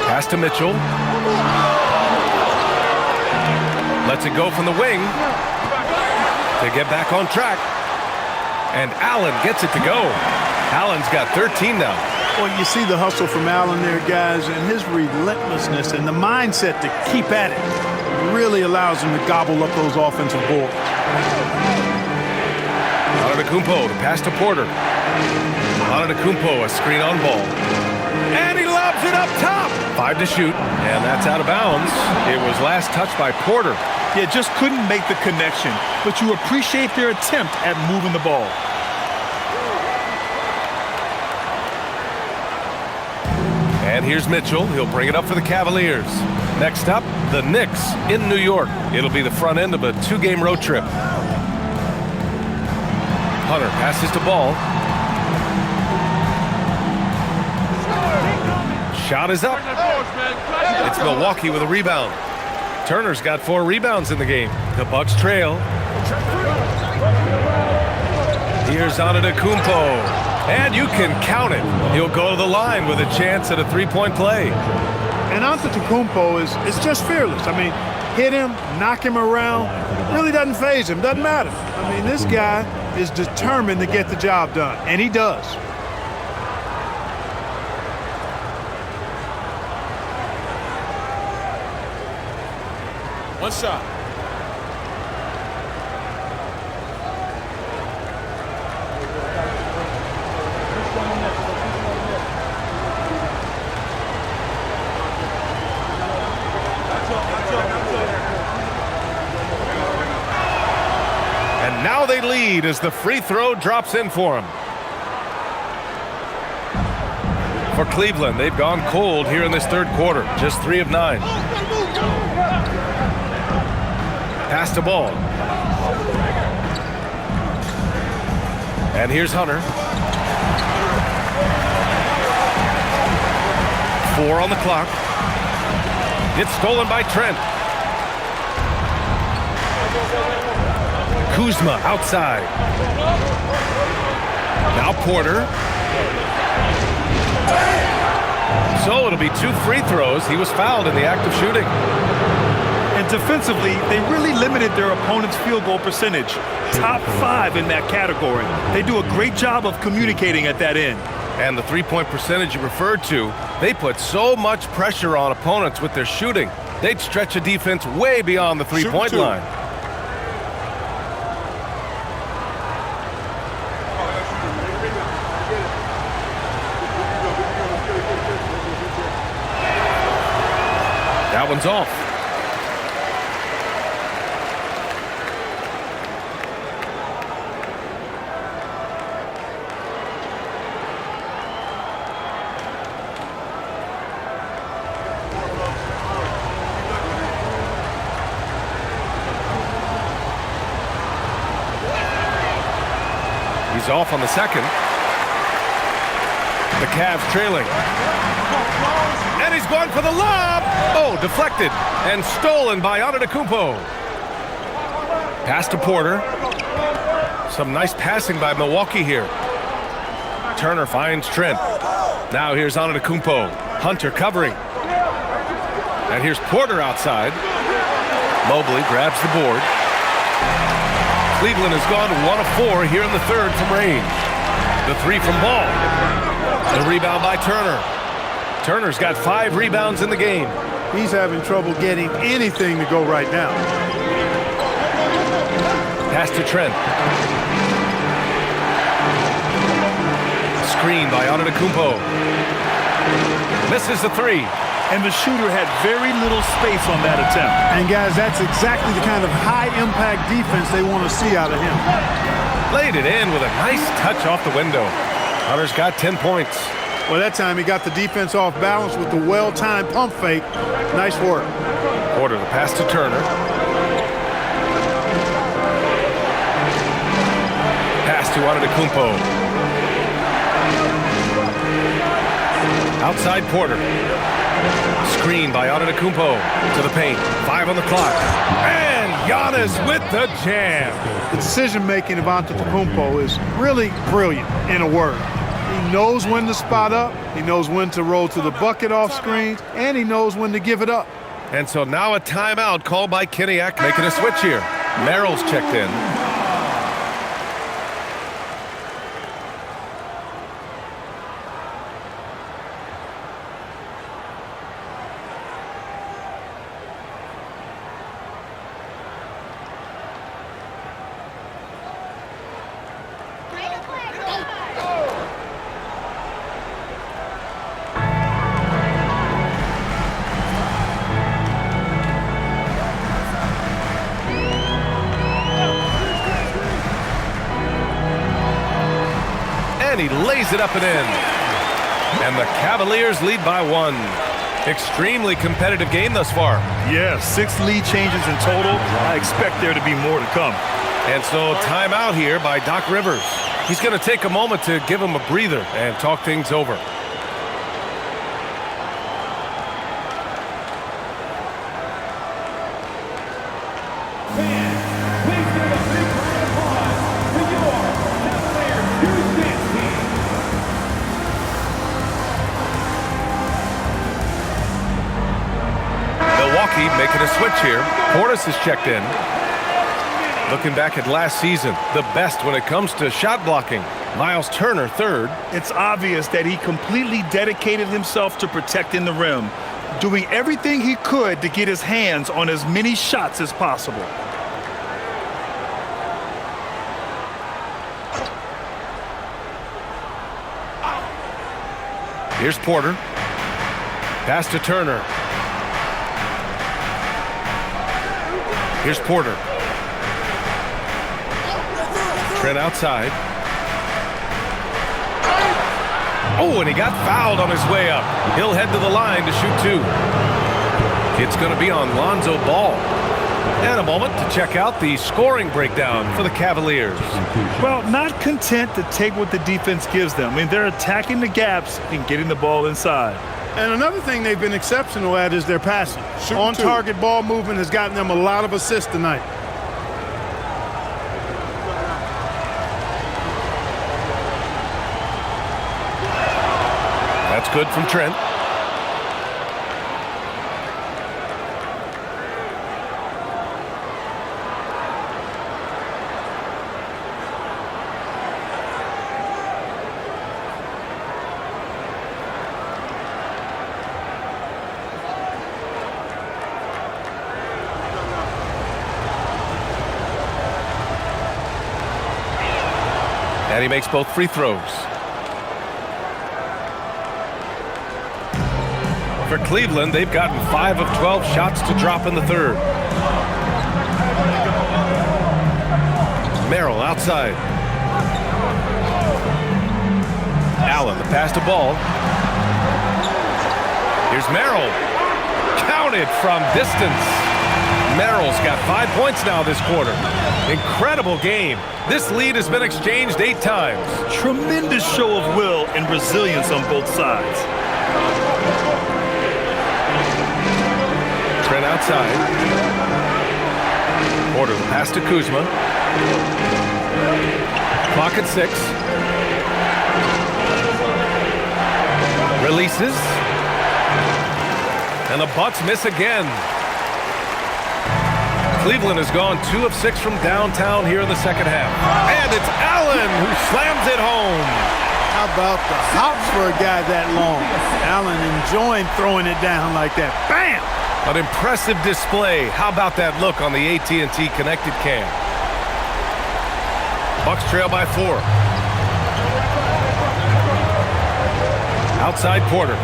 Pass to Mitchell. Lets it go from the wing to get back on track. And Allen gets it to go. Allen's got 13 now. Well, you see the hustle from Allen there, guys, and his relentlessness and the mindset to keep at it really allows him to gobble up those offensive boards. Antetokounmpo to pass to Porter. Antetokounmpo, a screen on Ball. And he lobs it up top. 5 to shoot, and that's out of bounds. It was last touched by Porter. Yeah, just couldn't make the connection, but you appreciate their attempt at moving the ball. And here's Mitchell. He'll bring it up for the Cavaliers. Next up, the Knicks in New York. It'll be the front end of a 2-game road trip. Hunter passes to Ball. Shot is up. It's Milwaukee with a rebound. Turner's got 4 rebounds in the game. The Bucks trail. Here's Antetokounmpo. And you can count it. He'll go to the line with a chance at a 3-point play. And Antetokounmpo is just fearless. I mean, hit him, knock him around. Really doesn't faze him. Doesn't matter. I mean, this guy is determined to get the job done. And he does. One shot. And now they lead as the free throw drops in for them. For Cleveland, they've gone cold here in this third quarter. Just 3 of 9. Pass to Ball. And here's Hunter. 4 on the clock. It's stolen by Trent. Kuzma outside. Now Porter. So it'll be 2 free throws. He was fouled in the act of shooting. And defensively, they really limited their opponent's field goal percentage. Top 5 in that category. They do a great job of communicating at that end. And the 3-point percentage you referred to, they put so much pressure on opponents with their shooting. They'd stretch a defense way beyond the 3-point line. one's off. He's off on the second. The Cavs trailing. And he's going for the lob. Oh, deflected and stolen by Antetokounmpo. Pass to Porter. Some nice passing by Milwaukee here. Turner finds Trent. Now here's Antetokounmpo. Hunter covering. And here's Porter outside. Mobley grabs the board. Cleveland has gone 1 of 4 here in the third from range. The three from Ball. The rebound by Turner. Turner's got 5 rebounds in the game. He's having trouble getting anything to go right now. Pass to Trent. Screen by Antetokounmpo. Misses the three. And the shooter had very little space on that attempt. And guys, that's exactly the kind of high-impact defense they want to see out of him. Laid it in with a nice touch off the window. Hunter's got 10 points. Well, that time he got the defense off balance with the well-timed pump fake. Nice work. Porter, the pass to Turner. Pass to Antetokounmpo. Outside Porter. Screen by Antetokounmpo to the paint. 5 on the clock. And Giannis with the jam. The decision-making of Antetokounmpo is really brilliant, in a word. He knows when to spot up, he knows when to roll to the bucket off screens, and he knows when to give it up. And so now a timeout called by Kiniak, making a switch here. Merrill's checked in. He lays it up and in. And the Cavaliers lead by 1. Extremely competitive game thus far. Yeah, 6 lead changes in total. I expect there to be more to come. And so timeout here by Doc Rivers. He's going to take a moment to give him a breather and talk things over. Making a switch here. Portis is checked in. Looking back at last season, the best when it comes to shot blocking. Miles Turner, third. It's obvious that he completely dedicated himself to protecting the rim, doing everything he could to get his hands on as many shots as possible. Here's Porter. Pass to Turner. Here's Porter. Trent outside. Oh, and he got fouled on his way up. He'll head to the line to shoot 2. It's going to be on Lonzo Ball. And a moment to check out the scoring breakdown for the Cavaliers. Well, not content to take what the defense gives them. I mean, they're attacking the gaps and getting the ball inside. And another thing they've been exceptional at is their passing. On-target ball movement has gotten them a lot of assists tonight. That's good from Trent. And he makes both free throws. For Cleveland, they've gotten 5 of 12 shots to drop in the third. Merrill outside. Allen, the pass to Ball. Here's Merrill. Counted from distance. Merrill's got 5 points now this quarter. Incredible game. This lead has been exchanged 8 times. Tremendous show of will and resilience on both sides. Trent outside. Porter, the pass to Kuzma. Clock at 6. Releases. And the Bucks miss again. Cleveland has gone 2 of 6 from downtown here in the second half. And it's Allen who slams it home. How about the hops for a guy that long? Allen enjoying throwing it down like that. Bam! An impressive display. How about that look on the AT&T connected cam? Bucks trail by 4. Outside Porter.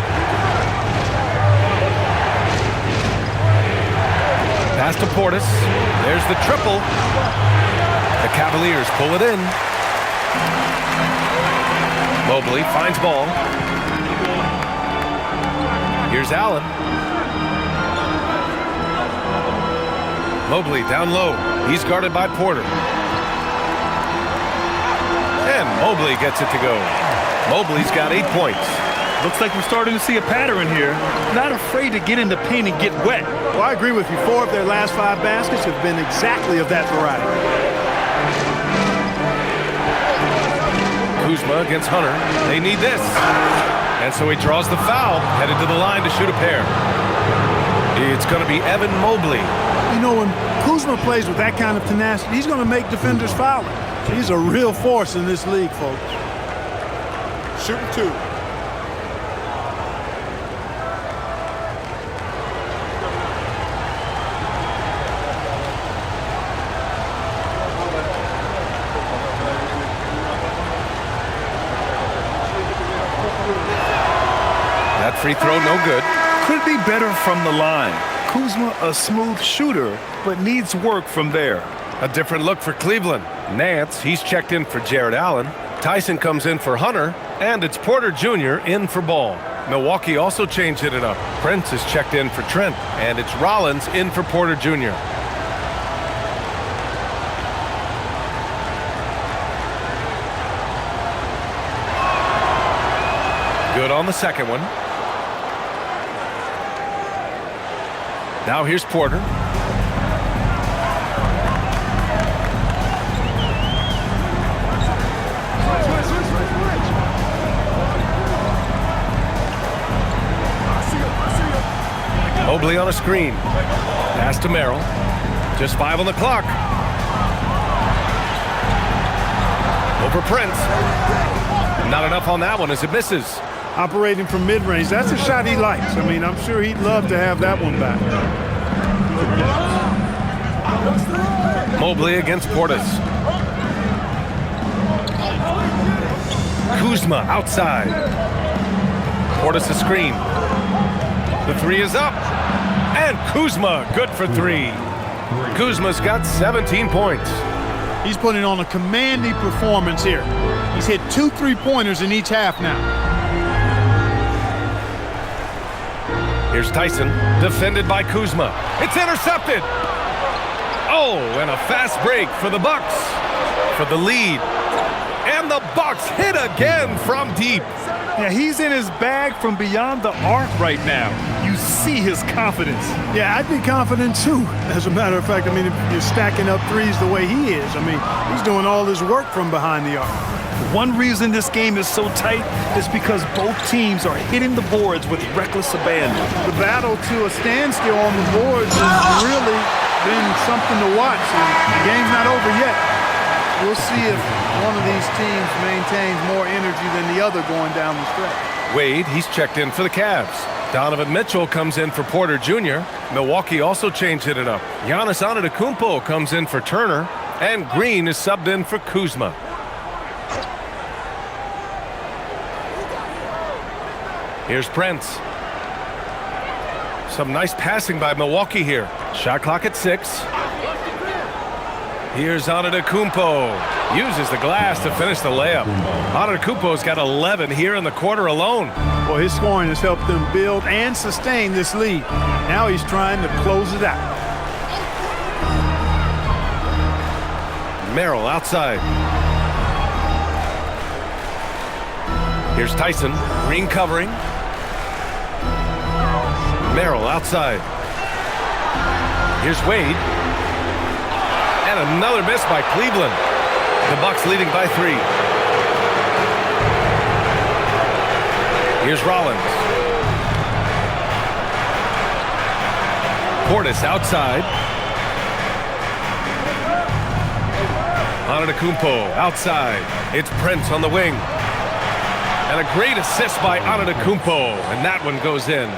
Pass to Portis. There's the triple. The Cavaliers pull it in. Mobley finds Ball. Here's Allen. Mobley down low. He's guarded by Porter. And Mobley gets it to go. Mobley's got 8 points. Looks like we're starting to see a pattern here. Not afraid to get in the paint and get wet. Well, I agree with you. 4 of their last 5 baskets have been exactly of that variety. Kuzma against Hunter. They need this. And so he draws the foul, headed to the line to shoot a pair. It's going to be Evan Mobley. You know, when Kuzma plays with that kind of tenacity, he's going to make defenders foul him. He's a real force in this league, folks. Shooting 2. That free throw, no good. Could be better from the line. Kuzma, a smooth shooter, but needs work from there. A different look for Cleveland. Nance, he's checked in for Jared Allen. Tyson comes in for Hunter. And it's Porter Jr. in for Ball. Milwaukee also changed it up. Prince is checked in for Trent. And it's Rollins in for Porter Jr. Good on the second one. Now here's Porter. Mobley on a screen. Pass to Merrill. Just 5 on the clock. Over Prince. Not enough on that one as it misses. Operating from mid-range, that's a shot he likes. I mean, I'm sure he'd love to have that one back. Mobley against Portis. Kuzma outside. Portis a screen. The 3 is up. And Kuzma good for 3. Kuzma's got 17 points. He's putting on a commanding performance here. He's hit 2 3-pointers in each half now. Here's Tyson, defended by Kuzma. It's intercepted. Oh, and a fast break for the Bucks for the lead. And the Bucks hit again from deep. Yeah, he's in his bag from beyond the arc right now. You see his confidence. Yeah, I'd be confident too. As a matter of fact, I mean, if you're stacking up threes the way he is, I mean, he's doing all his work from behind the arc. One reason this game is so tight is because both teams are hitting the boards with reckless abandon. The battle to a standstill on the boards has really been something to watch. The game's not over yet. We'll see if one of these teams maintains more energy than the other going down the stretch. Wade, he's checked in for the Cavs. Donovan Mitchell comes in for Porter Jr. Milwaukee also changed it up. Giannis Antetokounmpo comes in for Turner. And Green is subbed in for Kuzma. Here's Prince. Some nice passing by Milwaukee here. Shot clock at 6. Here's Antetokounmpo. Uses the glass to finish the layup. Antetokounmpo's got 11 here in the quarter alone. Well, his scoring has helped them build and sustain this lead. Now he's trying to close it out. Merrill outside. Here's Tyson. Green covering. Merrill outside. Here's Wade. And another miss by Cleveland. The Bucks leading by 3. Here's Rollins. Portis outside. Antetokounmpo outside. It's Prince on the wing. And a great assist by Antetokounmpo. And that one goes in.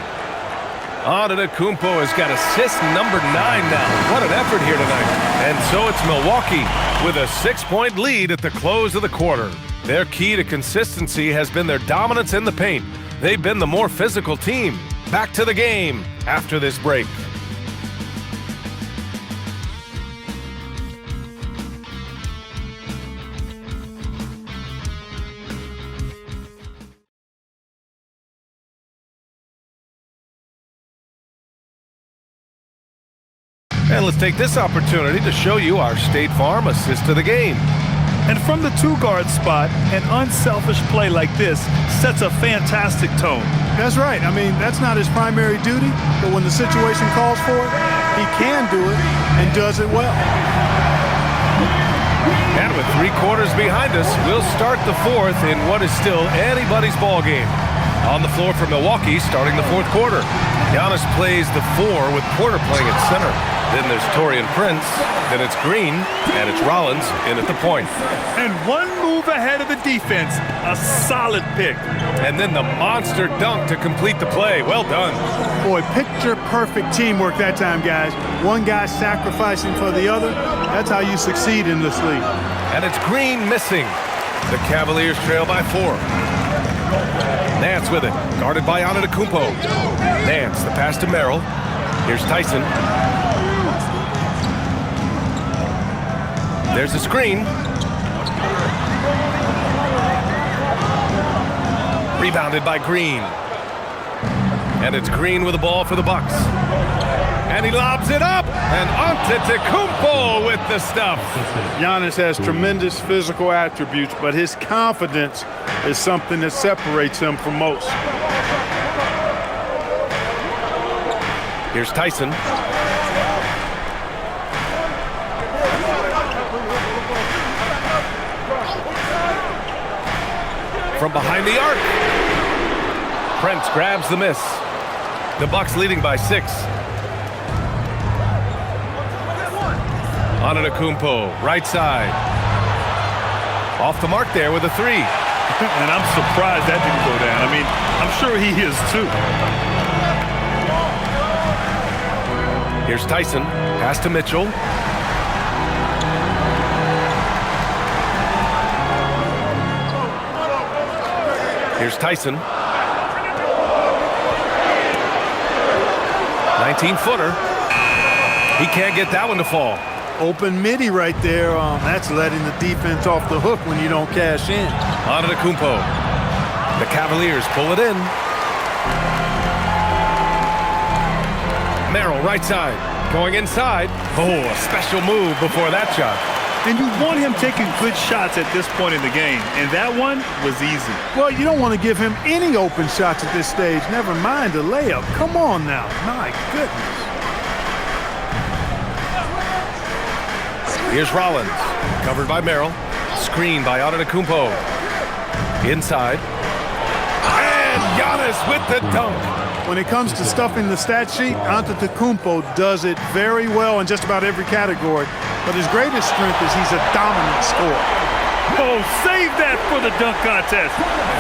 Antetokounmpo has got assist number 9 now. What an effort here tonight. And so it's Milwaukee with a 6-point lead at the close of the quarter. Their key to consistency has been their dominance in the paint. They've been the more physical team. Back to the game after this break. And let's take this opportunity to show you our State Farm assist to the game. And from the 2-guard spot, an unselfish play like this sets a fantastic tone. That's right. I mean, that's not his primary duty, but when the situation calls for it, he can do it and does it well. And with 3 quarters behind us, we'll start the 4th in what is still anybody's ball game. On the floor for Milwaukee, starting the 4th quarter. Giannis plays the 4 with Porter playing at center. Then there's Taurean Prince, then it's Green, and it's Rollins in at the point. And one move ahead of the defense, a solid pick. And then the monster dunk to complete the play. Well done. Boy, picture-perfect teamwork that time, guys. One guy sacrificing for the other. That's how you succeed in this league. And it's Green missing. The Cavaliers trail by 4. Nance with it, guarded by Antetokounmpo. Nance, the pass to Merrill. Here's Tyson. There's the screen. Rebounded by Green. And it's Green with the ball for the Bucks. And he lobs it up. And Antetokounmpo with the stuff. Giannis has tremendous physical attributes, but his confidence is something that separates him from most. Here's Tyson. From behind the arc. Prince grabs the miss. The Bucks leading by 6. Antetokounmpo, right side. Off the mark there with a 3. And I'm surprised that didn't go down. I mean, I'm sure he is too. Here's Tyson. Pass to Mitchell. Here's Tyson. 19-footer. He can't get that one to fall. Open midi right there. That's letting the defense off the hook when you don't cash in. Antetokounmpo. The Cavaliers pull it in. Merrill, right side. Going inside. Oh, a special move before that shot. And you want him taking good shots at this point in the game, and that one was easy. Well, you don't want to give him any open shots at this stage, never mind a layup. Come on now, my goodness. Here's Rollins, covered by Merrill, screened by Antetokounmpo. Inside, and Giannis with the dunk. When it comes to stuffing the stat sheet, Antetokounmpo does it very well in just about every category. But his greatest strength is he's a dominant scorer. Oh, save that for the dunk contest.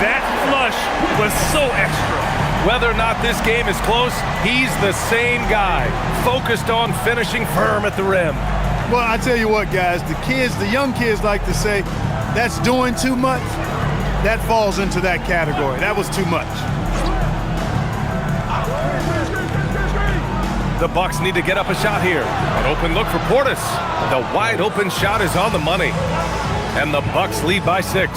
That flush was so extra. Whether or not this game is close, he's the same guy, focused on finishing firm at the rim. Well, I tell you what, guys, the young kids like to say, that's doing too much. That falls into that category. That was too much. The Bucks need to get up a shot here. An open look for Portis. The wide open shot is on the money. And the Bucks lead by 6.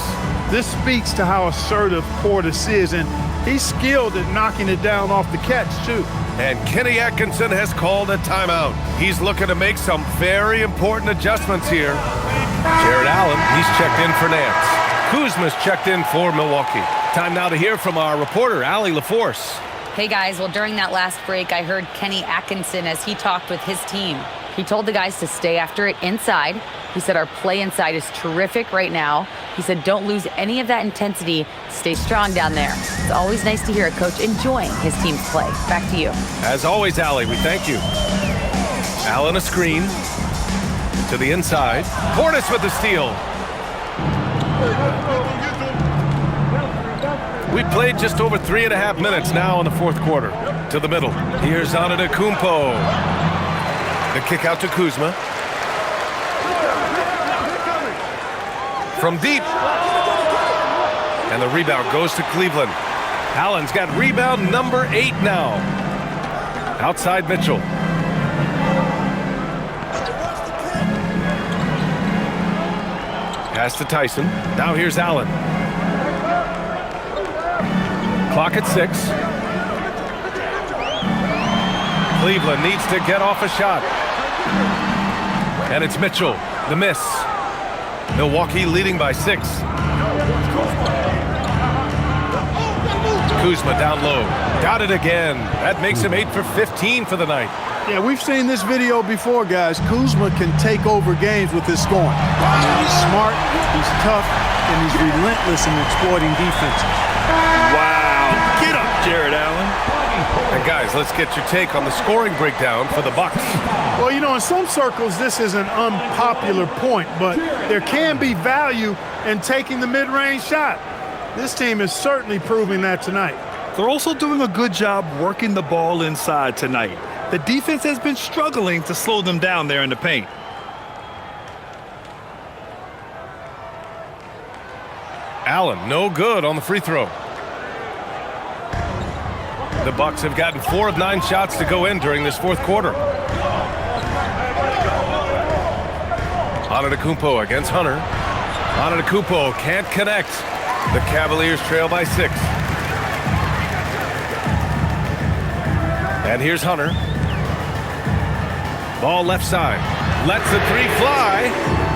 This speaks to how assertive Portis is, and he's skilled at knocking it down off the catch, too. And Kenny Atkinson has called a timeout. He's looking to make some very important adjustments here. Jared Allen, he's checked in for Nance. Kuzma's checked in for Milwaukee. Time now to hear from our reporter, Allie LaForce. Hey guys, well during that last break, I heard Kenny Atkinson as he talked with his team. He told the guys to stay after it inside. He said our play inside is terrific right now. He said don't lose any of that intensity. Stay strong down there. It's always nice to hear a coach enjoying his team's play. Back to you. As always, Allie, we thank you. Allen a screen to the inside. Portis with the steal. We played just over 3.5 minutes now in the fourth quarter. To the middle. Here's Antetokounmpo. The kick out to Kuzma. From deep. And the rebound goes to Cleveland. Allen's got rebound number 8 now. Outside Mitchell. Pass to Tyson. Now here's Allen. Clock at 6. Cleveland needs to get off a shot. And it's Mitchell. The miss. Milwaukee leading by 6. Kuzma down low. Got it again. That makes him 8 for 15 for the night. Yeah, we've seen this video before, guys. Kuzma can take over games with his scoring. He's smart, he's tough, and he's relentless in exploiting defense. Wow. Get up, Jared Allen. And guys, let's get your take on the scoring breakdown for the Bucks. Well, you know, in some circles, this is an unpopular point, but there can be value in taking the mid-range shot. This team is certainly proving that tonight. They're also doing a good job working the ball inside tonight. The defense has been struggling to slow them down there in the paint. Allen, no good on the free throw. The Bucks have gotten 4 of 9 shots to go in during this fourth quarter. Antetokounmpo against Hunter. Antetokounmpo can't connect. The Cavaliers trail by 6. And here's Hunter. Ball left side. Lets the 3 fly.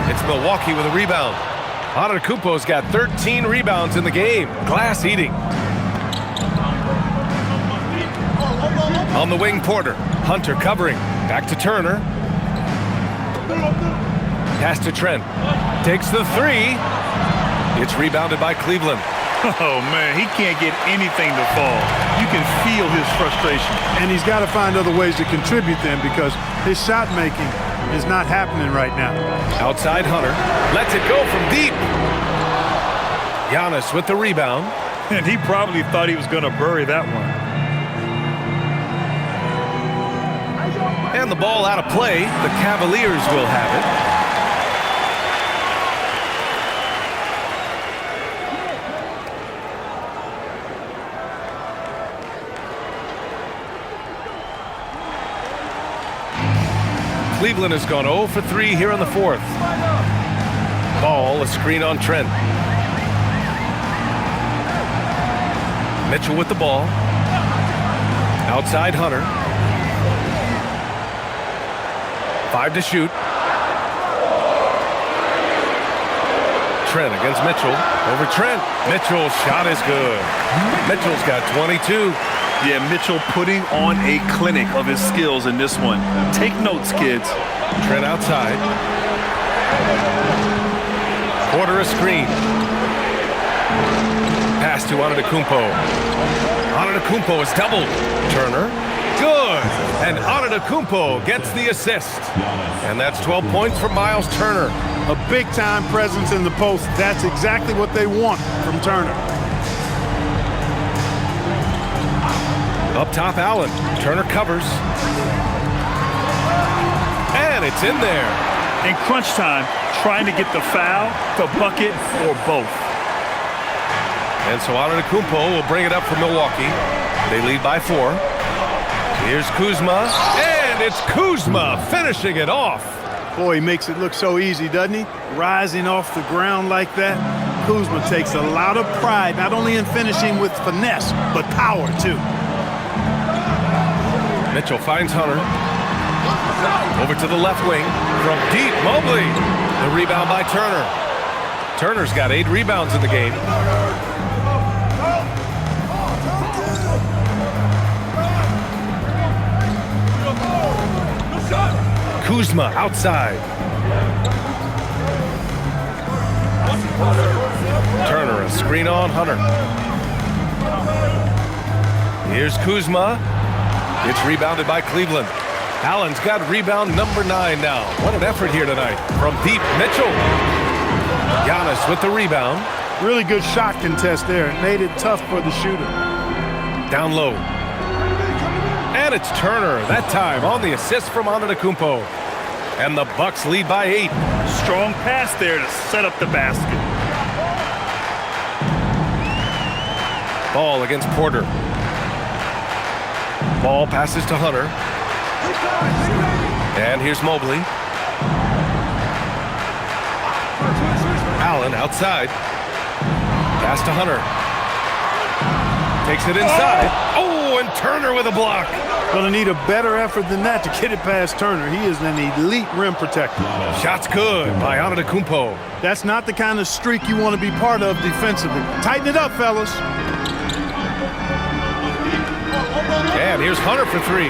It's Milwaukee with a rebound. Antetokounmpo's got 13 rebounds in the game. Glass eating. On the wing, Porter. Hunter covering. Back to Turner. Pass to Trent. Takes the 3. It's rebounded by Cleveland. Oh, man, he can't get anything to fall. You can feel his frustration. And he's got to find other ways to contribute then because his shot making is not happening right now. Outside Hunter. Lets it go from deep. Giannis with the rebound. And he probably thought he was going to bury that one. And the ball out of play. The Cavaliers will have it. Cleveland has gone 0 for 3 here in the fourth. Ball, a screen on Trent. Mitchell with the ball. Outside Hunter. 5 to shoot. Trent against Mitchell. Over Trent. Mitchell's shot is good. Mitchell's got 22. Yeah, Mitchell putting on a clinic of his skills in this one. Take notes, kids. Trent outside. Porter a screen. Pass to Antetokounmpo. Antetokounmpo is doubled. Turner. Good. And Antetokounmpo gets the assist. And that's 12 points for Miles Turner. A big-time presence in the post. That's exactly what they want from Turner. Up top, Allen. Turner covers. And it's in there. In crunch time, trying to get the foul, the bucket, or both. And so Antetokounmpo will bring it up for Milwaukee. They lead by 4. Here's Kuzma. And And it's Kuzma finishing it off. Boy, he makes it look so easy, doesn't he? Rising off the ground like that. Kuzma takes a lot of pride, not only in finishing with finesse, but power, too. Mitchell finds Hunter. Over to the left wing. From deep, Mobley. The rebound by Turner. Turner's got 8 rebounds in the game. Kuzma outside. Turner, a screen on Hunter. Here's Kuzma. It's rebounded by Cleveland. Allen's got rebound number 9 now. What an effort here tonight. From deep, Mitchell. Giannis with the rebound. Really good shot contest there. It made it tough for the shooter. Down low. And it's Turner, that time on the assist from Antetokounmpo. And the Bucks lead by 8. Strong pass there to set up the basket. Ball against Porter. Ball passes to Hunter. And here's Mobley. Allen outside. Pass to Hunter. Takes it inside. Oh, and Turner with a block. Gonna need a better effort than that to get it past Turner. He is an elite rim protector. Shot's good by Antetokounmpo. That's not the kind of streak you want to be part of defensively. Tighten it up, fellas. And here's Hunter for 3.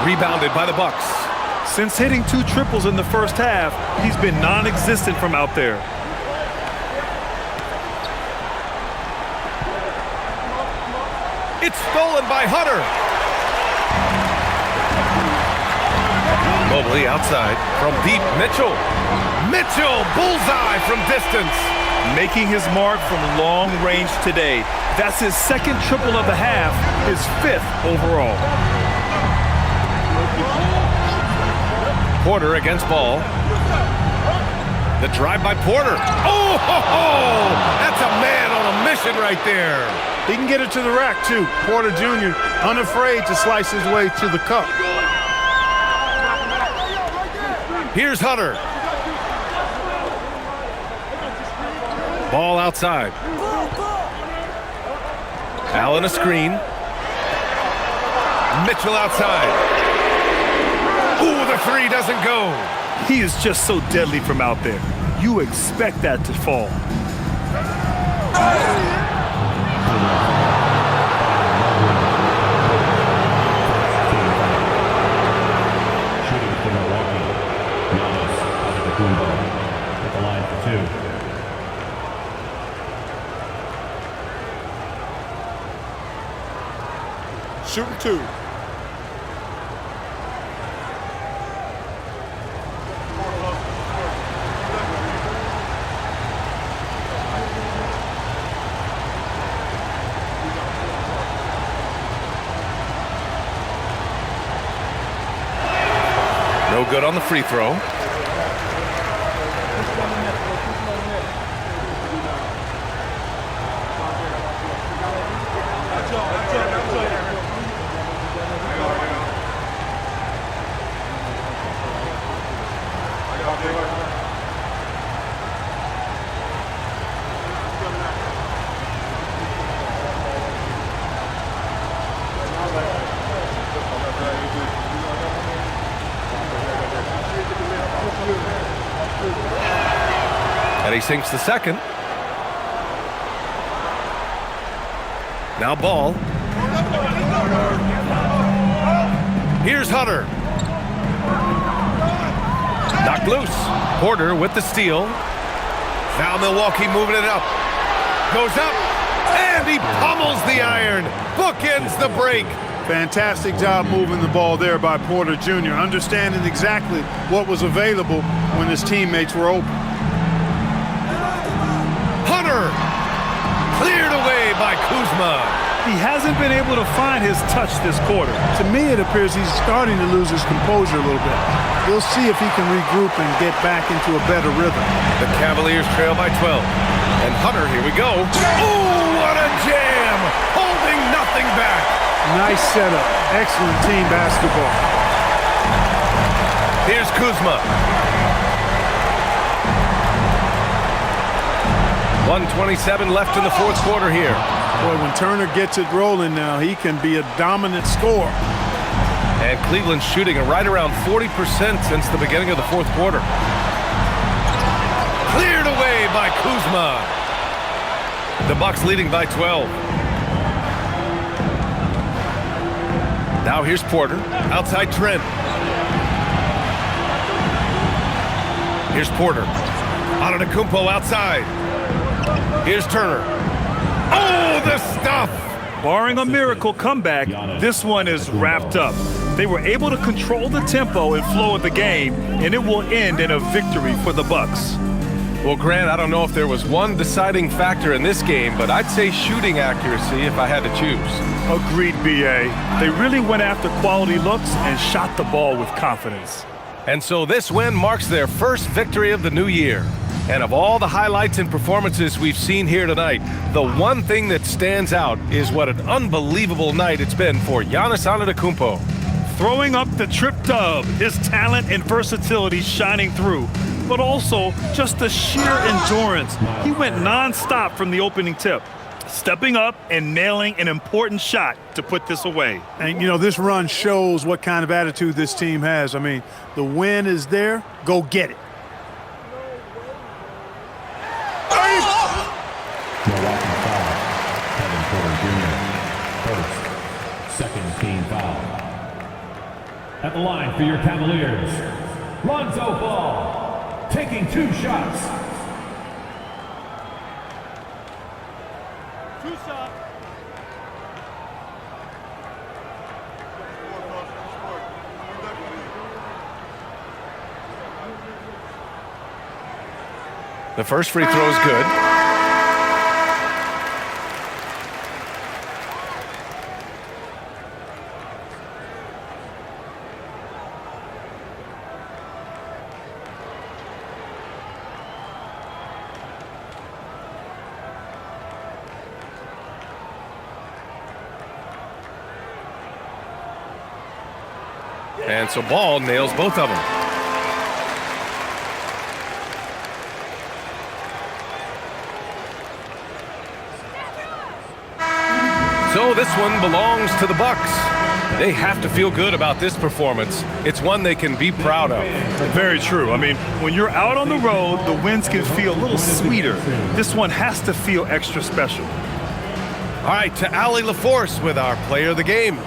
Rebounded by the Bucks. Since hitting 2 triples in the first half, he's been non-existent from out there. It's stolen by Hunter. Mobley outside. From deep, Mitchell. Mitchell, bullseye from distance. Making his mark from long range today. That's his 2nd triple of the half, his 5th overall. Porter against Ball. The drive by Porter. Oh, ho, ho! That's a man on a mission right there. He can get it to the rack, too. Porter Jr. unafraid to slice his way to the cup. Here's Hunter. Ball outside. Allen a screen. Mitchell outside. Ooh, the 3 doesn't go. He is just so deadly from out there. You expect that to fall. Shooting for Milwaukee. Giannis Antetokounmpo at the line for 2. Shooting 2. No good on the free throw. And he sinks the 2nd. Now Ball. Here's Hunter. Knocked loose. Porter with the steal. Now Milwaukee moving it up. Goes up. And he pummels the iron. Bookends the break. Fantastic job moving the ball there by Porter Jr., understanding exactly what was available when his teammates were open. Hunter cleared away by Kuzma. He hasn't been able to find his touch this quarter. To me, it appears he's starting to lose his composure a little bit. We'll see if he can regroup and get back into a better rhythm. The Cavaliers trail by 12. And Hunter, here we go. Oh, what a jam! Holding nothing back. Nice setup. Excellent team basketball. Here's Kuzma. 1:27 left in the fourth quarter here. Boy, when Turner gets it rolling now, he can be a dominant scorer. And Cleveland's shooting at right around 40% since the beginning of the fourth quarter. Cleared away by Kuzma. The Bucks leading by 12. Now here's Porter. Outside Trent. Here's Porter. Antetokounmpo outside. Here's Turner. Oh, the stuff! Barring a miracle comeback, this one is wrapped up. They were able to control the tempo and flow of the game, and it will end in a victory for the Bucks. Well, Grant, I don't know if there was one deciding factor in this game, but I'd say shooting accuracy if I had to choose. Agreed, B.A. They really went after quality looks and shot the ball with confidence. And so this win marks their first victory of the new year. And of all the highlights and performances we've seen here tonight, the one thing that stands out is what an unbelievable night it's been for Giannis Antetokounmpo. Throwing up the trip dub, his talent and versatility shining through, but also just the sheer endurance. He went non-stop from the opening tip, stepping up and nailing an important shot to put this away. And, you know, this run shows what kind of attitude this team has. I mean, the win is there. Go get it. Milwaukee foul. Kevin Porter Jr. First, second team foul. At the line for your Cavaliers, Lonzo Ball, taking 2 shots. 2 shots. The first free throw is good. And so Ball nails both of them. So this one belongs to the Bucks. They have to feel good about this performance. It's one they can be proud of. Very true. I mean, when you're out on the road, the wins can feel a little sweeter. This one has to feel extra special. All right, to Allie LaForce with our player of the game.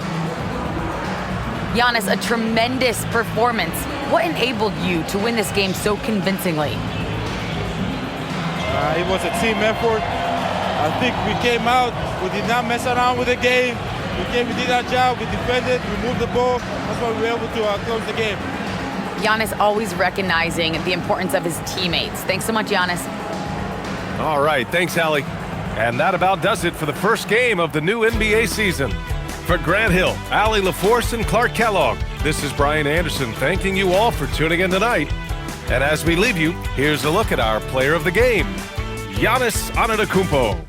Giannis, a tremendous performance. What enabled you to win this game so convincingly? It was a team effort. I think we came out, we did not mess around with the game. We did our job, we defended, we moved the ball. That's why we were able to close the game. Giannis always recognizing the importance of his teammates. Thanks so much, Giannis. All right, thanks, Allie. And that about does it for the first game of the new NBA season. For Grant Hill, Allie LaForce, and Clark Kellogg, this is Brian Anderson thanking you all for tuning in tonight. And as we leave you, here's a look at our player of the game, Giannis Antetokounmpo.